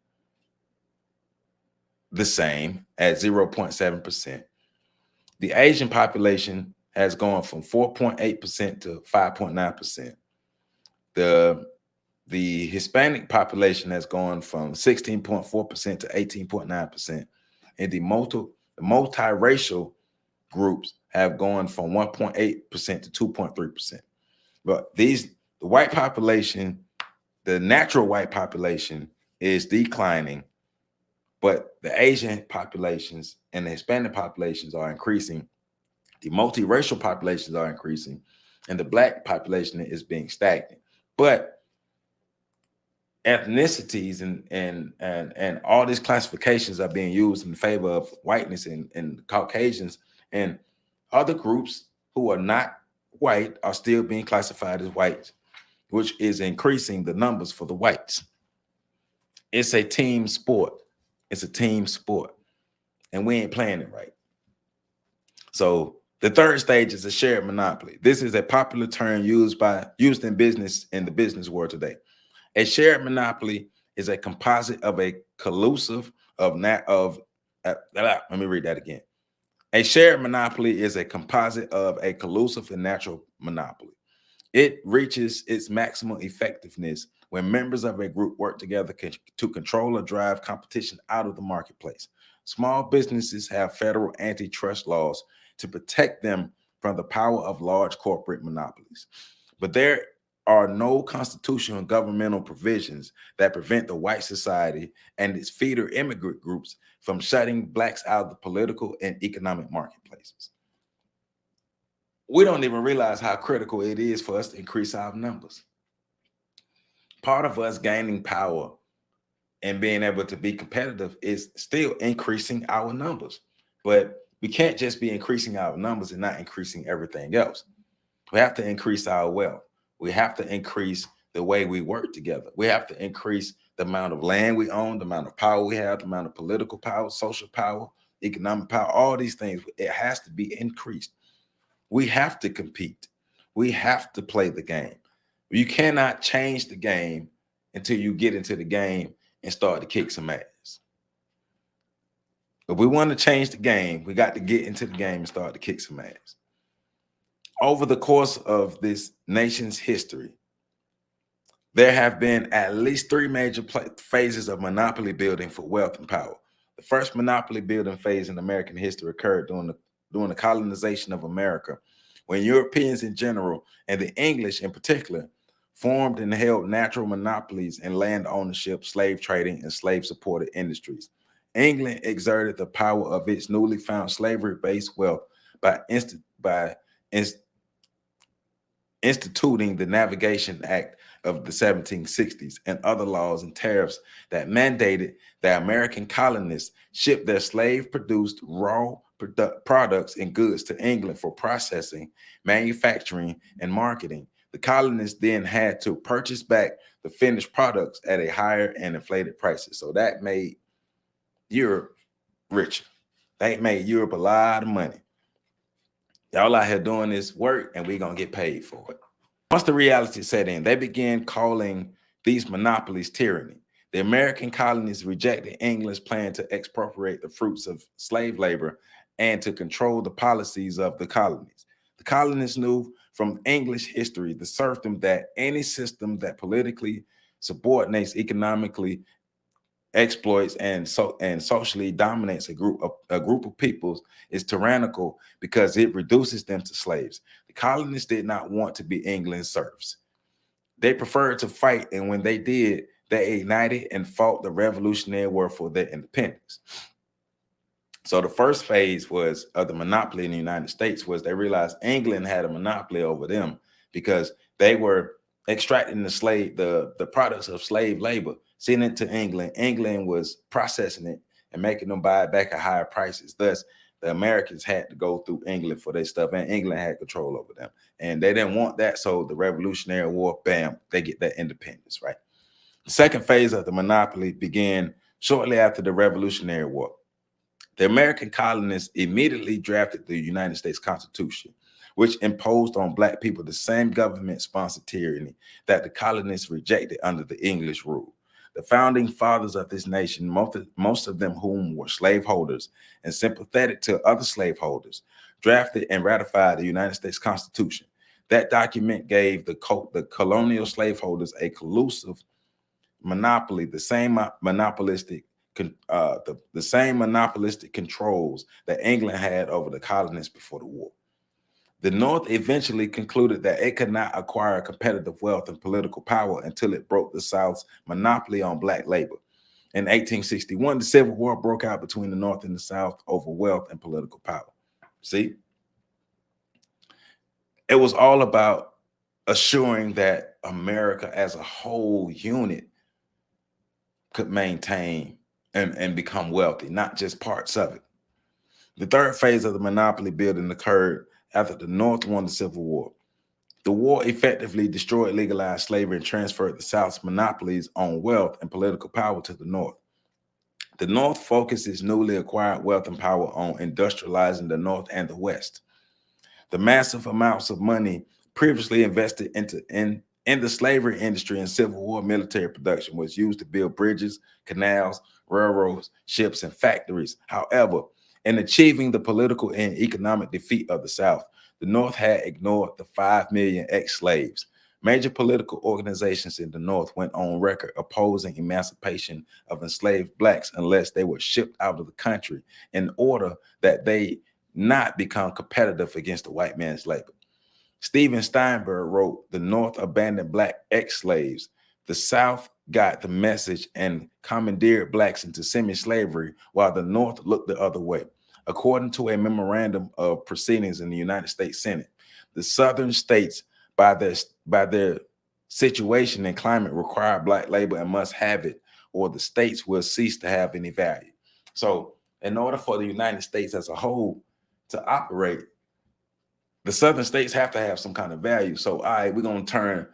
the same at 0.7%. The Asian population has gone from 4.8% to 5.9%. The Hispanic population has gone from 16.4% to 18.9%. And the multiracial groups have gone from 1.8% to 2.3%. But the white population, the natural white population is declining, but the Asian populations and the Hispanic populations are increasing. The multiracial populations are increasing, and the Black population is being stagnant. But ethnicities and all these classifications are being used in favor of whiteness and Caucasians and other groups who are not white are still being classified as whites, which is increasing the numbers for the whites. It's a team sport. It's a team sport, and we ain't playing it right. So the third stage is a shared monopoly. This is a popular term used in business in the business world today. A shared monopoly is a composite of a collusive let me read that again. A shared monopoly is a composite of a collusive and natural monopoly. It reaches its maximum effectiveness when members of a group work together to control or drive competition out of the marketplace. Small businesses have federal antitrust laws to protect them from the power of large corporate monopolies. But there are no constitutional and governmental provisions that prevent the white society and its feeder immigrant groups from shutting Blacks out of the political and economic marketplaces. We don't even realize how critical it is for us to increase our numbers. Part of us gaining power and being able to be competitive is still increasing our numbers. But we can't just be increasing our numbers and not increasing everything else. We have to increase our wealth. We have to increase the way we work together. We have to increase the amount of land we own, the amount of power we have, the amount of political power, social power, economic power, all these things. It has to be increased. We have to compete. We have to play the game. You cannot change the game until you get into the game and start to kick some ass. If we want to change the game, we got to get into the game and start to kick some ass. Over the course of this nation's history, there have been at least three major phases of monopoly building for wealth and power. The first monopoly building phase in American history occurred during the colonization of America, when Europeans in general and the English in particular formed and held natural monopolies in land ownership, slave trading, and slave-supported industries. England exerted the power of its newly found slavery-based wealth by instituting the Navigation Act of the 1760s and other laws and tariffs that mandated that American colonists ship their slave-produced raw products and goods to England for processing, manufacturing, and marketing. The colonists then had to purchase back the finished products at a higher and inflated prices. So that made Europe richer. That made Europe a lot of money. Y'all out here doing this work and we're going to get paid for it. Once the reality set in, they began calling these monopolies tyranny. The American colonies rejected England's plan to expropriate the fruits of slave labor and to control the policies of the colonies. The colonists knew from English history, the serfdom, that any system that politically subordinates, economically exploits, and socially dominates a group of peoples is tyrannical because it reduces them to slaves. The colonists did not want to be England's serfs. They preferred to fight, and when they did, they ignited and fought the Revolutionary War for their independence. So the first phase was of the monopoly in the United States was they realized England had a monopoly over them because they were extracting the products of slave labor, sending it to England. England was processing it and making them buy it back at higher prices. Thus, the Americans had to go through England for their stuff, and England had control over them. And they didn't want that, so the Revolutionary War, bam, they get that independence, right? The second phase of the monopoly began shortly after the Revolutionary War. The American colonists immediately drafted the United States Constitution, which imposed on Black people the same government-sponsored tyranny that the colonists rejected under the English rule. The founding fathers of this nation, most of them whom were slaveholders and sympathetic to other slaveholders, drafted and ratified the United States Constitution. That document gave the colonial slaveholders a collusive monopoly, the same monopolistic controls that England had over the colonists before the war. The North eventually concluded that it could not acquire competitive wealth and political power until it broke the South's monopoly on black labor. In 1861, the Civil War broke out between the North and the South over wealth and political power. See? It was all about assuring that America as a whole unit could maintain and become wealthy, not just parts of it. The third phase of the monopoly building occurred after the North won the Civil War. The war effectively destroyed legalized slavery and transferred the South's monopolies on wealth and political power to the North. The North focused its newly acquired wealth and power on industrializing the North and the West. The massive amounts of money previously invested in the slavery industry and Civil War military production was used to build bridges, canals, railroads, ships, and factories. However, in achieving the political and economic defeat of the South, the North had ignored the 5 million ex-slaves. Major political organizations in the North went on record opposing emancipation of enslaved blacks unless they were shipped out of the country in order that they not become competitive against the white man's labor. Stephen Steinberg wrote, "The North abandoned black ex-slaves. The South got the message and commandeered blacks into semi-slavery while the North looked the other way." According to a memorandum of proceedings in the United States Senate, the Southern states, by their situation and climate, require black labor and must have it, or the states will cease to have any value. So in order for the United States as a whole to operate, the Southern states have to have some kind of value. So, all right, we're going to turn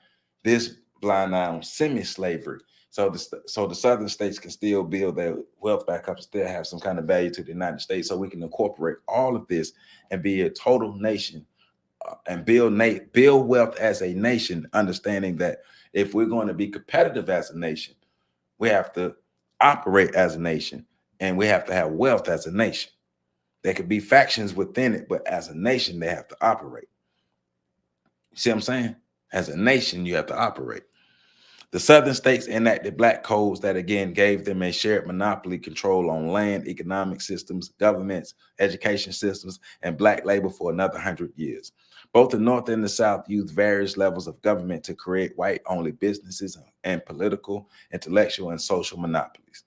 this blind eye on semi-slavery. So the Southern states can still build their wealth back up and still have some kind of value to the United States, so we can incorporate all of this and be a total nation and build wealth as a nation, understanding that if we're going to be competitive as a nation, we have to operate as a nation, and we have to have wealth as a nation. There could be factions within it, but as a nation, they have to operate. See what I'm saying? As a nation, you have to operate. The Southern states enacted black codes that again gave them a shared monopoly control on land, economic systems, governments, education systems, and black labor for another 100 years. Both the North and the South used various levels of government to create white-only businesses and political, intellectual, and social monopolies.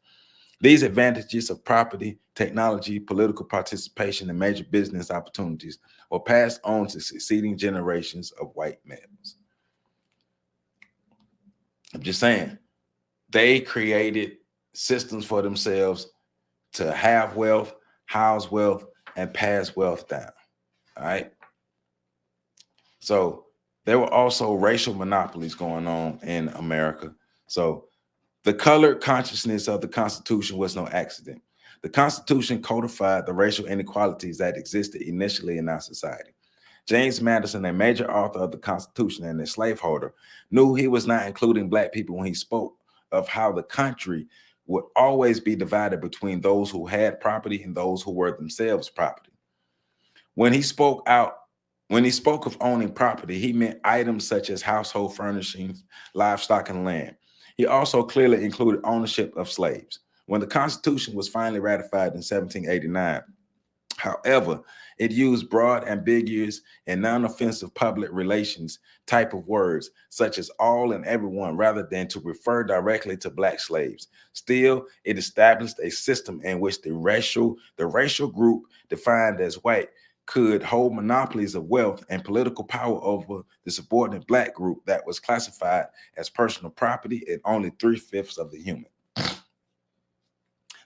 These advantages of property, technology, political participation, and major business opportunities were passed on to succeeding generations of white males. I'm just saying, they created systems for themselves to have wealth, house wealth, and pass wealth down. All right. So there were also racial monopolies going on in America. So the colored consciousness of the Constitution was no accident. The Constitution codified the racial inequalities that existed initially in our society. James Madison, a major author of the Constitution and a slaveholder, knew he was not including black people when he spoke of how the country would always be divided between those who had property and those who were themselves property. When he spoke of owning property, he meant items such as household furnishings, livestock, and land. He also clearly included ownership of slaves. When the Constitution was finally ratified in 1789, however, it used broad, ambiguous, and non-offensive public relations type of words, such as all and everyone, rather than to refer directly to black slaves. Still, it established a system in which the racial group defined as white could hold monopolies of wealth and political power over the subordinate black group that was classified as personal property and only 3/5 of the human.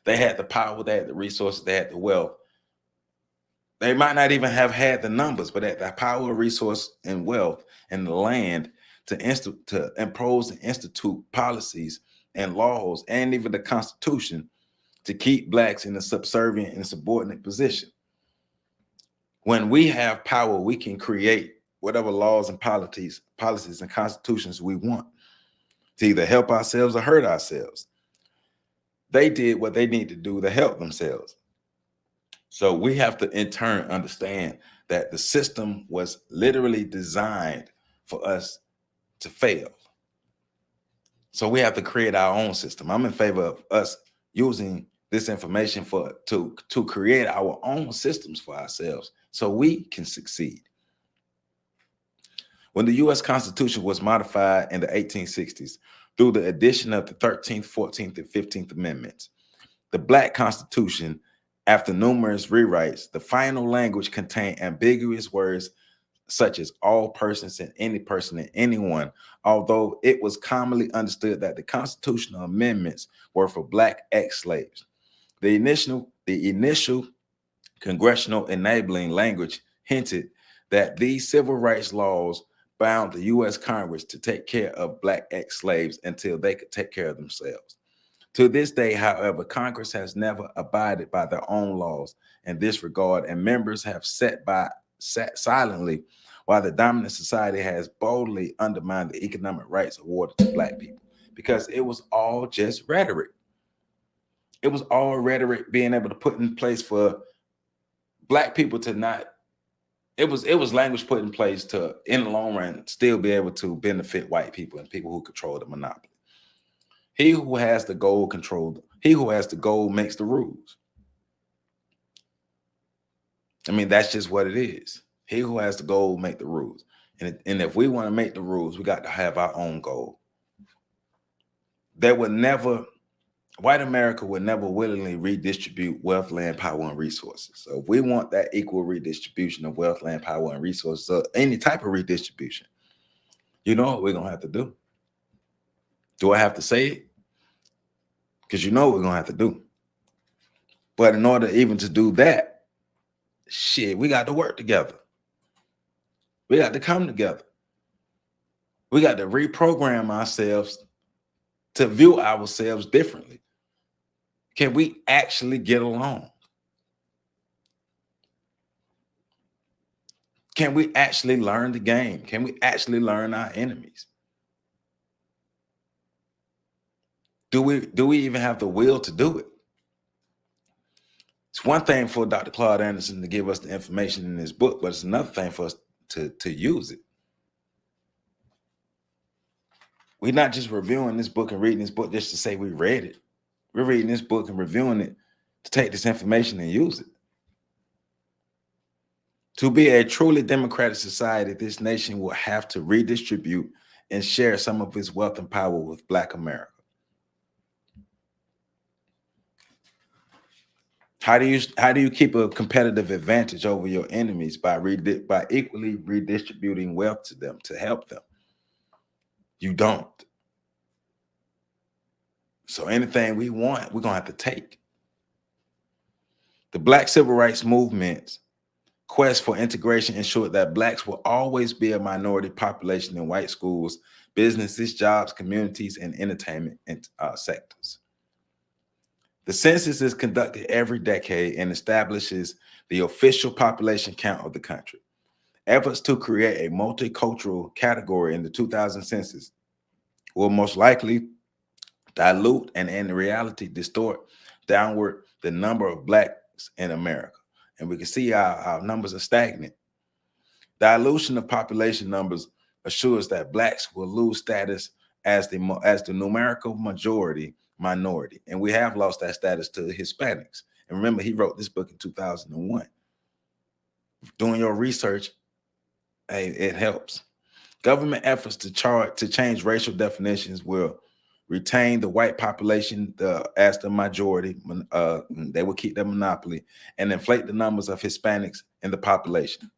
They had the power, they had the resources, they had the wealth. They might not even have had the numbers, but at the power, resource, and wealth and the land to impose and institute policies and laws and even the Constitution to keep blacks in a subservient and subordinate position. When we have power, we can create whatever laws and policies and constitutions we want to either help ourselves or hurt ourselves. They did what they need to do to help themselves. So we have to in turn understand that the system was literally designed for us to fail. So we have to create our own system. I'm in favor of us using this information to create our own systems for ourselves so we can succeed. When the U.S. Constitution was modified in the 1860s through the addition of the 13th, 14th, and 15th Amendments, the Black Constitution, after numerous rewrites, the final language contained ambiguous words such as all persons and any person and anyone, although it was commonly understood that the constitutional amendments were for Black ex-slaves. The initial congressional enabling language hinted that these civil rights laws bound the U.S. Congress to take care of Black ex-slaves until they could take care of themselves. To this day, however, Congress has never abided by their own laws in this regard, and members have sat silently while the dominant society has boldly undermined the economic rights awarded to Black people, because it was all just rhetoric. It was all rhetoric being able to put in place for Black people to not, it was language put in place to, in the long run, still be able to benefit white people and people who control the monopoly. He who has the gold he who has the gold makes the rules. I mean, that's just what it is. He who has the gold make the rules. And if we want to make the rules, we got to have our own gold. White America would never willingly redistribute wealth, land, power, and resources. So if we want that equal redistribution of wealth, land, power, and resources, or any type of redistribution, you know what we're going to have to do. Do I have to say it? Because you know what we're going to have to do. But in order even to do that, shit, we got to work together. We got to come together. We got to reprogram ourselves to view ourselves differently. Can we actually get along? Can we actually learn the game? Can we actually learn our enemies? Do we even have the will to do it? It's one thing for Dr. Calude Anderson to give us the information in his book, but it's another thing for us to use it. We're not just reviewing this book and reading this book just to say we read it. We're reading this book and reviewing it to take this information and use it. To be a truly democratic society, this nation will have to redistribute and share some of its wealth and power with Black America. How do you keep a competitive advantage over your enemies? By equally redistributing wealth to them to help them. You don't. So anything we want, we're gonna have to take. The Black Civil Rights Movement's quest for integration ensured that Blacks will always be a minority population in white schools, businesses, jobs, communities, and entertainment sectors. The census is conducted every decade and establishes the official population count of the country. Efforts to create a multicultural category in the 2000 census will most likely dilute and in reality distort downward the number of Blacks in America. And we can see our numbers are stagnant. Dilution of population numbers assures that Blacks will lose status as the numerical minority. And we have lost that status to Hispanics. And remember, he wrote this book in 2001. Doing your research, hey, it helps. Government efforts to change racial definitions will retain the white population as the majority. They will keep their monopoly and inflate the numbers of Hispanics in the population.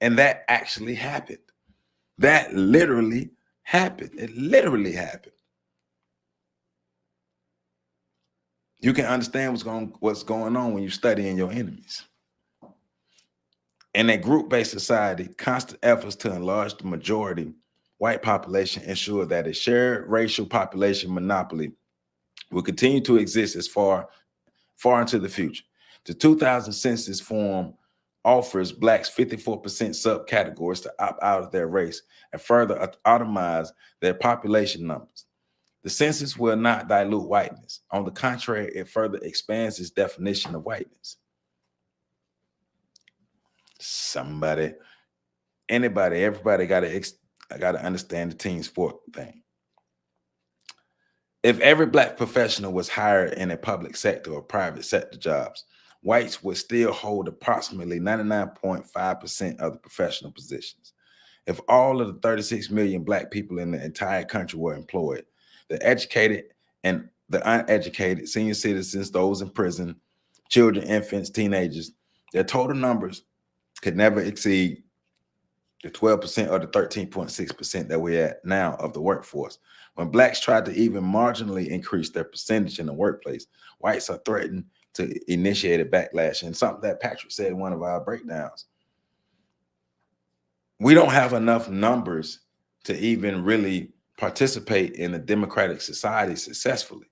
And that actually happened. That literally happened. It literally happened. You can understand what's going on when you're studying your enemies. In a group-based society, constant efforts to enlarge the majority white population ensure that a shared racial population monopoly will continue to exist as far into the future. The 2000 census form offers Blacks 54% subcategories to opt out of their race and further atomize their population numbers. The census will not dilute whiteness. On the contrary, it further expands its definition of whiteness. Everybody got to understand the team sport thing. If every Black professional was hired in a public sector or private sector jobs, whites would still hold approximately 99.5% of the professional positions. If all of the 36 million black people in the entire country were employed, the educated and the uneducated, senior citizens, those in prison, children, infants, teenagers, their total numbers could never exceed the 12% or the 13.6% that we're at now of the workforce. When blacks tried to even marginally increase their percentage in the workplace, whites are threatened to initiate a backlash. And something that Patrick said in one of our breakdowns, we don't have enough numbers to even really participate in a democratic society successfully.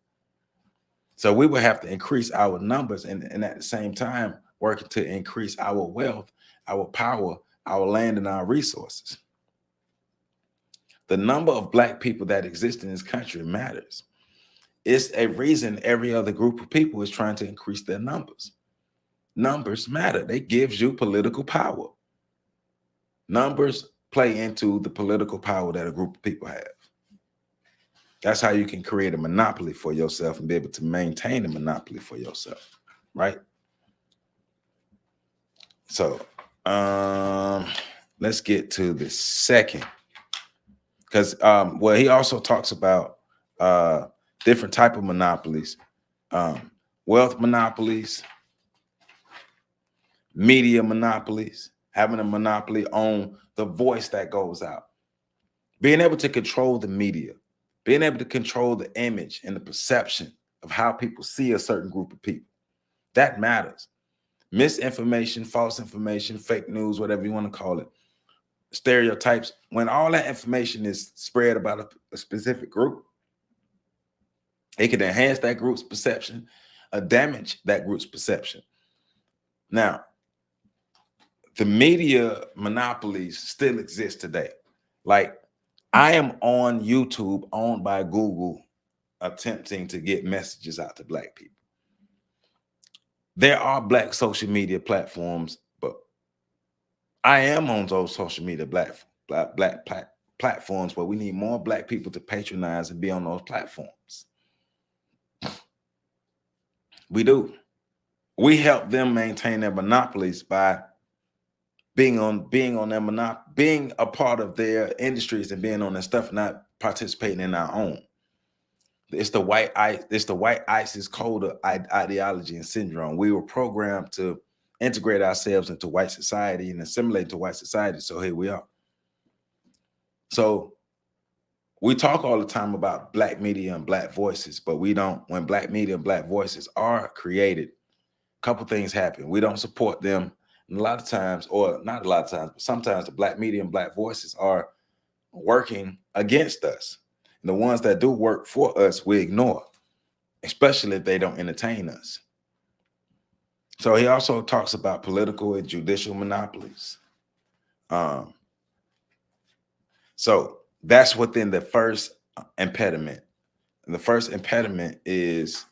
So we will have to increase our numbers and at the same time working to increase our wealth, our power, our land, and our resources. The number of black people that exist in this country matters. It's a reason every other group of people is trying to increase their numbers. Numbers matter. They gives you political power. Numbers play into the political power that a group of people have. That's how you can create a monopoly for yourself and be able to maintain a monopoly for yourself, right? So let's get to the second, because well, he also talks about different type of monopolies, wealth monopolies, media monopolies, having a monopoly on the voice that goes out, being able to control the media, being able to control the image and the perception of how people see a certain group of people. That matters. Misinformation, false information, fake news, whatever you want to call it, stereotypes, when all that information is spread about a specific group, it can enhance that group's perception or damage that group's perception. Now, the media monopolies still exist today. Like, I am on YouTube, owned by Google, attempting to get messages out to black people. There are black social media platforms, but I am on those social media platforms, but we need more black people to patronize and be on those platforms. We do. We help them maintain their monopolies by being a part of their industries and being on their stuff, not participating in our own. It's the white ISIS code of ideology and syndrome. We were programmed to integrate ourselves into white society and assimilate to white society. So here we are. So we talk all the time about black media and black voices, but we don't, when black media and black voices are created, a couple things happen. We don't support them. And a lot of times, or not a lot of times, but sometimes the black media and black voices are working against us. And the ones that do work for us, we ignore, especially if they don't entertain us. So he also talks about political and judicial monopolies. So that's within the first impediment. And the first impediment is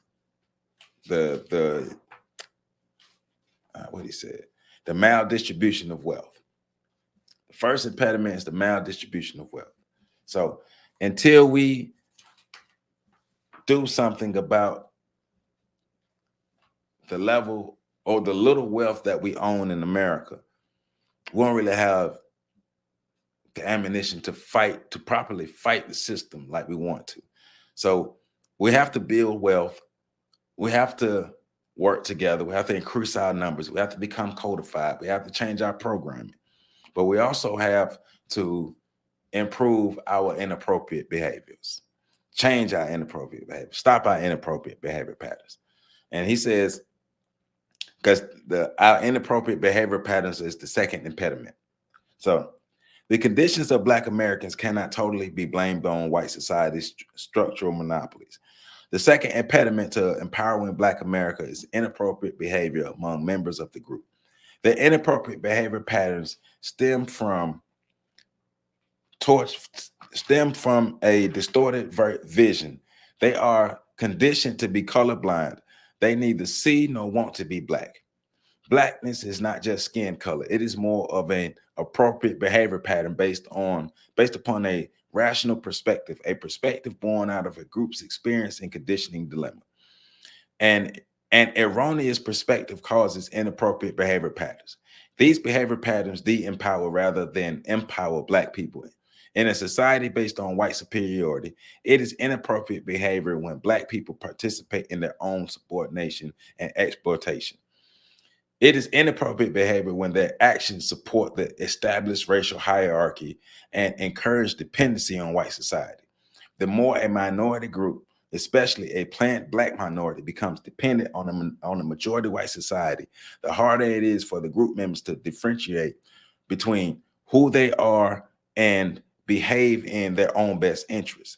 the what he said, the maldistribution of wealth. The first impediment is the maldistribution of wealth. So until we do something about the level or the little wealth that we own in America, we won't really have the ammunition to fight, to properly fight the system like we want to. So we have to build wealth. We have to work together. We have to increase our numbers. We have to become codified. We have to change our programming. But we also have to improve our inappropriate behaviors, change our inappropriate behavior, stop our inappropriate behavior patterns. And he says, because our inappropriate behavior patterns is the second impediment. So the conditions of Black Americans cannot totally be blamed on white society's structural monopolies. The second impediment to empowering Black America is inappropriate behavior among members of the group. The inappropriate behavior patterns stem from a distorted vision. They are conditioned to be colorblind. They neither see nor want to be Black. Blackness is not just skin color. It is more of an appropriate behavior pattern based upon a rational perspective, a perspective born out of a group's experience and conditioning dilemma. And an erroneous perspective causes inappropriate behavior patterns. These behavior patterns de-empower rather than empower Black people. In a society based on white superiority, it is inappropriate behavior when Black people participate in their own subordination and exploitation. It is inappropriate behavior when their actions support the established racial hierarchy and encourage dependency on white society. The more a minority group, especially a planned Black minority, becomes dependent on a majority white society, the harder it is for the group members to differentiate between who they are and behave in their own best interests.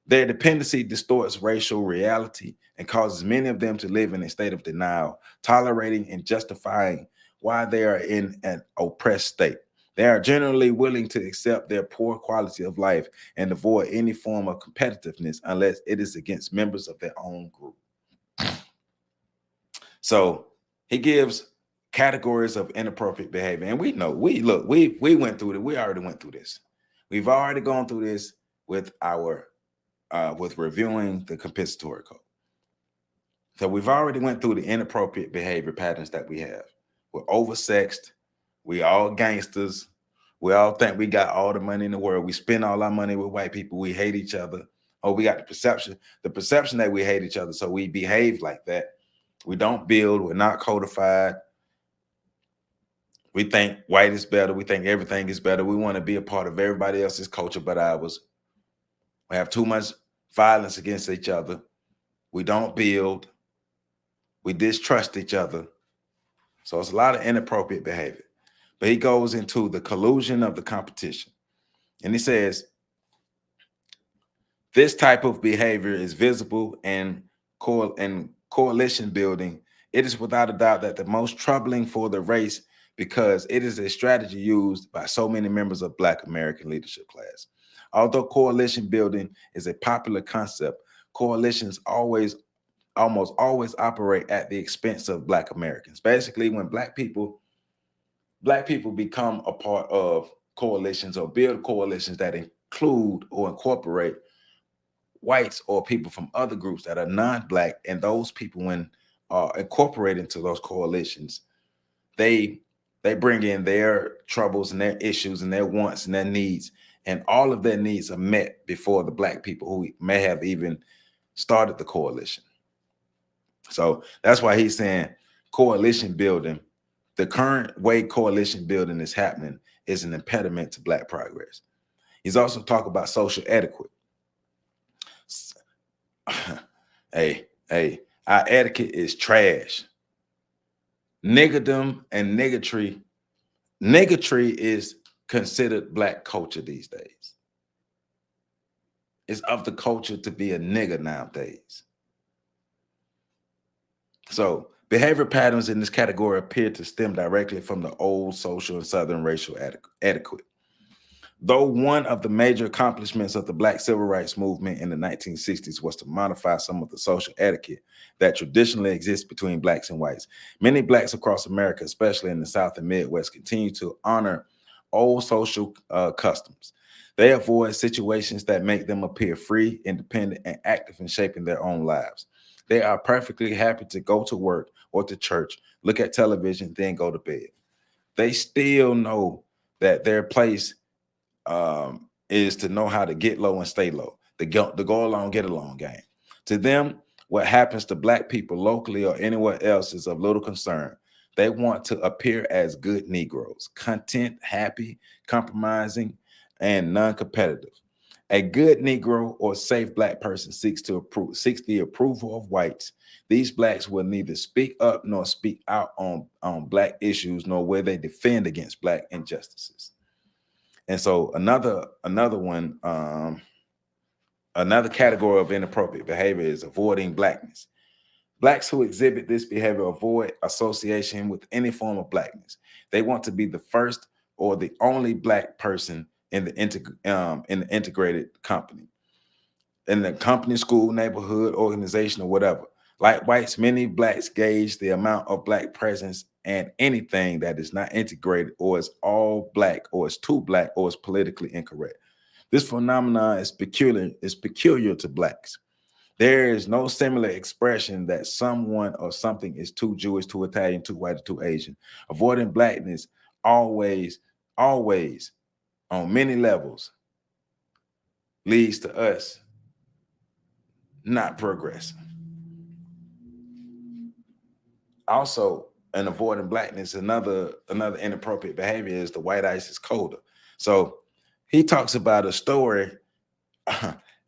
Their dependency distorts racial reality and causes many of them to live in a state of denial, tolerating and justifying why they are in an oppressed state. They are generally willing to accept their poor quality of life and avoid any form of competitiveness unless it is against members of their own group. So he gives categories of inappropriate behavior. And we know, we went through it. We already went through this. We've already gone through this with our with reviewing the compensatory code. So we've already went through the inappropriate behavior patterns that we have. We're oversexed. We all gangsters. We all think we got all the money in the world. We spend all our money with white people. We hate each other. Oh, we got the perception that we hate each other. So we behave like that. We don't build. We're not codified. We think white is better. We think everything is better. We want to be a part of everybody else's culture but ours. We have too much violence against each other. We don't build. We distrust each other. So it's a lot of inappropriate behavior. But he goes into the collusion of the competition. And he says, this type of behavior is visible in coalition building. It is without a doubt that the most troubling for the race because it is a strategy used by so many members of Black American leadership class. Although coalition building is a popular concept, coalitions almost always operate at the expense of Black Americans. Basically, when Black people become a part of coalitions or build coalitions that include or incorporate whites or people from other groups that are non-Black, and those people, when incorporated into those coalitions, they bring in their troubles and their issues and their wants and their needs. And all of their needs are met before the Black people who may have even started the coalition. So that's why he's saying coalition building, the current way coalition building is happening, is an impediment to Black progress. He's also talking about social etiquette. Hey, our etiquette is trash. Niggerdom and niggatry is considered Black culture these days. It's of the culture to be a nigger nowadays. So behavior patterns in this category appear to stem directly from the old social and Southern racial etiquette. Though one of the major accomplishments of the Black civil rights movement in the 1960s was to modify some of the social etiquette that traditionally exists between Blacks and whites, many Blacks across America, especially in the South and Midwest, continue to honor old social customs. They avoid situations that make them appear free, independent, and active in shaping their own lives. They are perfectly happy to go to work or to church, look at television, then go to bed. They still know that their place is to know how to get low and stay low, the go along, get along game. To them, what happens to Black people locally or anywhere else is of little concern. They want to appear as good Negroes, content, happy, compromising, and non-competitive. A good Negro or safe Black person seeks the approval of whites. These Blacks will neither speak up nor speak out on Black issues, nor will they defend against Black injustices. And so another category of inappropriate behavior is avoiding Blackness. Blacks who exhibit this behavior avoid association with any form of Blackness. They want to be the first or the only Black person in the integrated company, in the company, school, neighborhood, organization, or whatever. Like whites, many Blacks gauge the amount of Black presence and anything that is not integrated or is all Black or is too Black or is politically incorrect. This phenomenon is peculiar to Blacks. There is no similar expression that someone or something is too Jewish, too Italian, too white, or too Asian. Avoiding blackness always, always, on many levels, leads to us not progressing. Also, in avoiding blackness, another inappropriate behavior is the white ice is colder. So he talks about a story,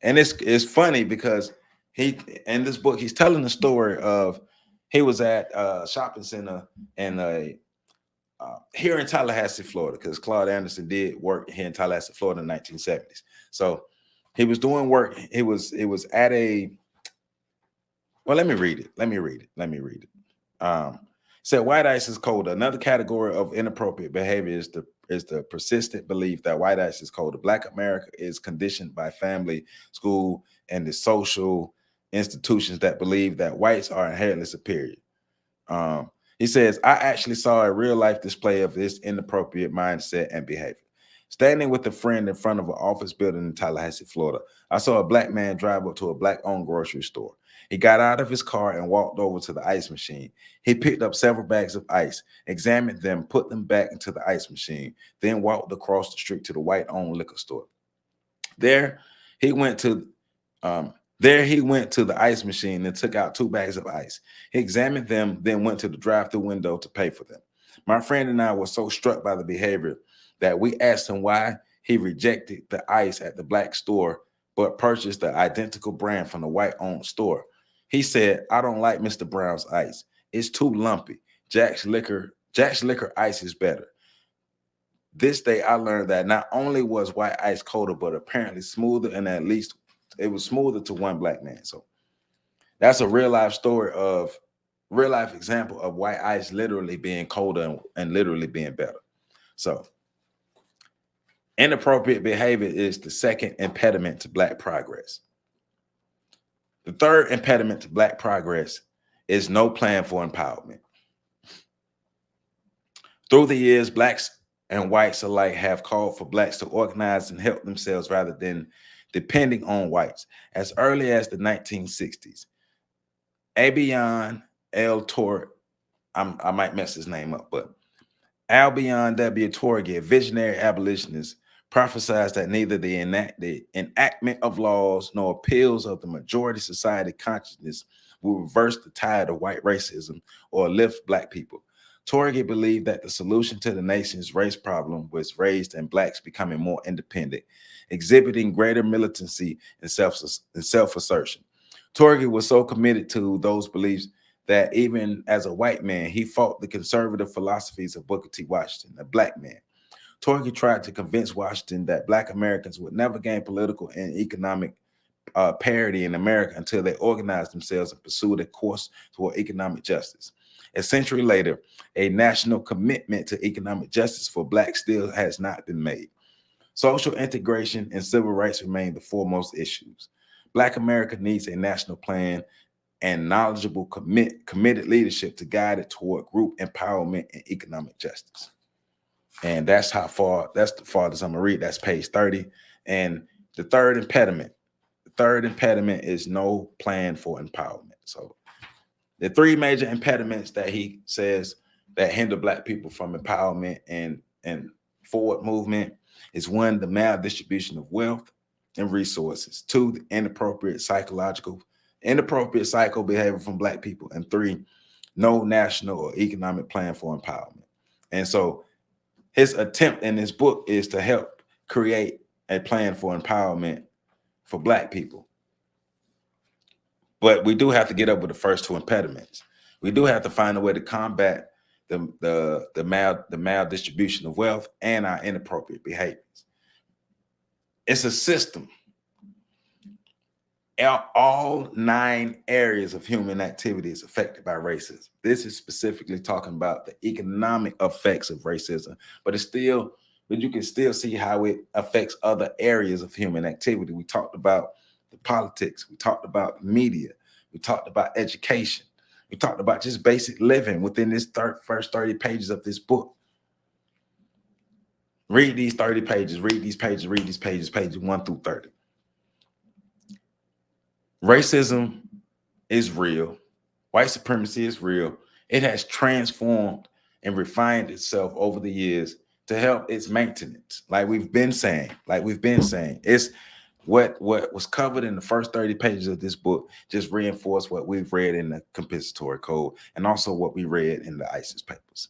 and it's funny because he in this book he's telling the story of he was at a shopping center in here in Tallahassee, Florida, because Calude Anderson did work here in Tallahassee, Florida in the 1970s. So he was doing work. It was at a well. Let me read it. Said white ice is colder. Another category of inappropriate behavior is the persistent belief that white ice is colder. Black America is conditioned by family, school, and the social institutions that believe that whites are inherently superior. He says, I actually saw a real life display of this inappropriate mindset and behavior. Standing with a friend in front of an office building in Tallahassee, Florida, I saw a black man drive up to a black-owned grocery store. He got out of his car and walked over to the ice machine. He picked up several bags of ice, examined them, put them back into the ice machine, then walked across the street to the white-owned liquor store. There he went to the ice machine and took out 2 bags of ice. He examined them, then went to the drive-through window to pay for them. My friend and I were so struck by the behavior that we asked him why he rejected the ice at the black store but purchased the identical brand from the white-owned store. He said, I don't like Mr. Brown's ice. It's too lumpy. Jack's liquor ice is better. This day I learned that not only was white ice colder, but apparently smoother, and at least it was smoother to one black man. So that's a real life example of white ice literally being colder and literally being better. So inappropriate behavior is the second impediment to black progress. The third impediment to black progress is no plan for empowerment. Through the years, blacks and whites alike have called for blacks to organize and help themselves rather than depending on whites. As early as the 1960s, Albion L. Tor, I might mess his name up, but Albion W. Torgay, a visionary abolitionist, prophesied that neither the enactment of laws nor appeals of the majority society consciousness will reverse the tide of white racism or lift black people. Torgay believed that the solution to the nation's race problem was raised in blacks becoming more independent, exhibiting greater militancy and self-assertion. Torgay was so committed to those beliefs that even as a white man, he fought the conservative philosophies of Booker T. Washington, a black man. Torgay tried to convince Washington that black Americans would never gain political and economic parity in America until they organized themselves and pursued a course toward economic justice. A century later, a national commitment to economic justice for blacks still has not been made. Social integration and civil rights remain the foremost issues. Black America needs a national plan and knowledgeable, committed leadership to guide it toward group empowerment and economic justice. And that's the farthest I'm gonna read. That's page 30. And the third impediment is no plan for empowerment. So the 3 major impediments that he says that hinder black people from empowerment and forward movement is 1, the maldistribution of wealth and resources; 2, the inappropriate psycho behavior from black people; and 3, no national or economic plan for empowerment. And so his attempt in this book is to help create a plan for empowerment for black people. But we do have to get over the first 2 impediments. We do have to find a way to combat the maldistribution of wealth and our inappropriate behaviors. It's a system. All 9 areas of human activity is affected by racism. This is specifically talking about the economic effects of racism, but you can still see how it affects other areas of human activity. We talked about the politics, we talked about media, we talked about education, we talked about just basic living within this first 30 pages of this book. Read these 30 pages, read these pages, pages 1 through 30. Racism is real. White supremacy is real. It has transformed and refined itself over the years to help its maintenance. Like we've been saying, it's what was covered in the first 30 pages of this book just reinforced what we've read in the compensatory code and also what we read in the ISIS papers.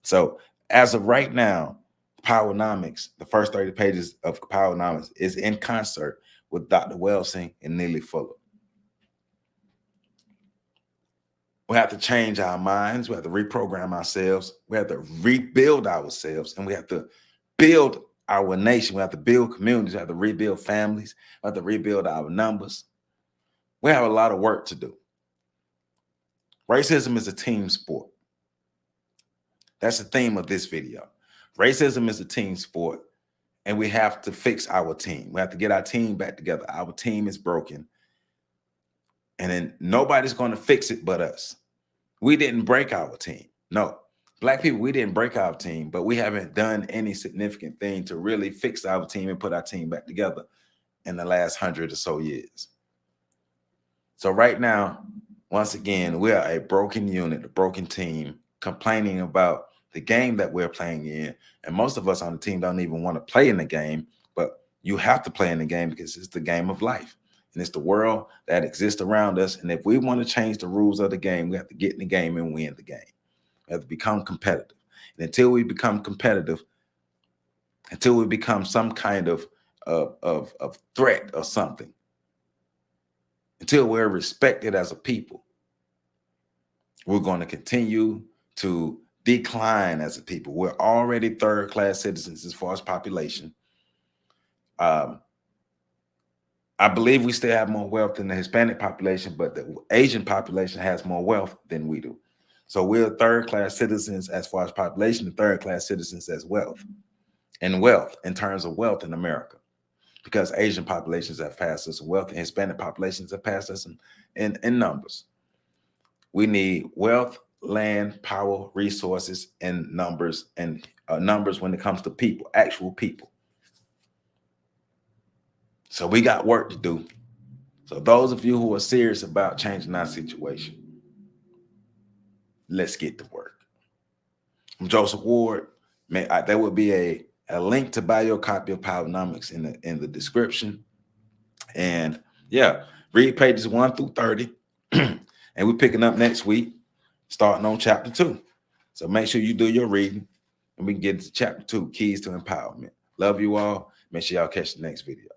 So as of right now, Powernomics, the first 30 pages of Powernomics is in concert with Dr. Welsing and Neely Fuller. We have to change our minds. We have to reprogram ourselves. We have to rebuild ourselves, and we have to build our nation. We have to build communities. We have to rebuild families. We have to rebuild our numbers. We have a lot of work to do. Racism is a team sport. That's the theme of this video. Racism is a team sport, and we have to fix our team. We have to get our team back together. Our team is broken, and then nobody's going to fix it but us. We didn't break our team. No, Black people, we didn't break our team, but we haven't done any significant thing to really fix our team and put our team back together in the last 100 or so years. So right now, once again, we are a broken unit, a broken team, complaining about the game that we're playing in. And most of us on the team don't even want to play in the game, but you have to play in the game because it's the game of life. And it's the world that exists around us. And if we want to change the rules of the game, we have to get in the game and win the game. We have to become competitive. And until we become competitive, until we become some kind of threat or something, until we're respected as a people, we're going to continue to decline as a people. We're already third-class citizens as far as population. I believe we still have more wealth than the Hispanic population, but the Asian population has more wealth than we do. So we're third-class citizens as far as population, and third-class citizens as wealth. And wealth, in terms of wealth in America, because Asian populations have passed us in wealth and Hispanic populations have passed us in numbers. We need wealth, land, power, resources, and numbers when it comes to people, actual people. So we got work to do. So those of you who are serious about changing our situation, let's get to work. I'm Joseph Ward. There will be a link to buy your copy of Powernomics in the description. And yeah, read pages 1 through 30. And we're picking up next week, starting on chapter 2. So make sure you do your reading and we can get into chapter 2, Keys to Empowerment. Love you all. Make sure y'all catch the next video.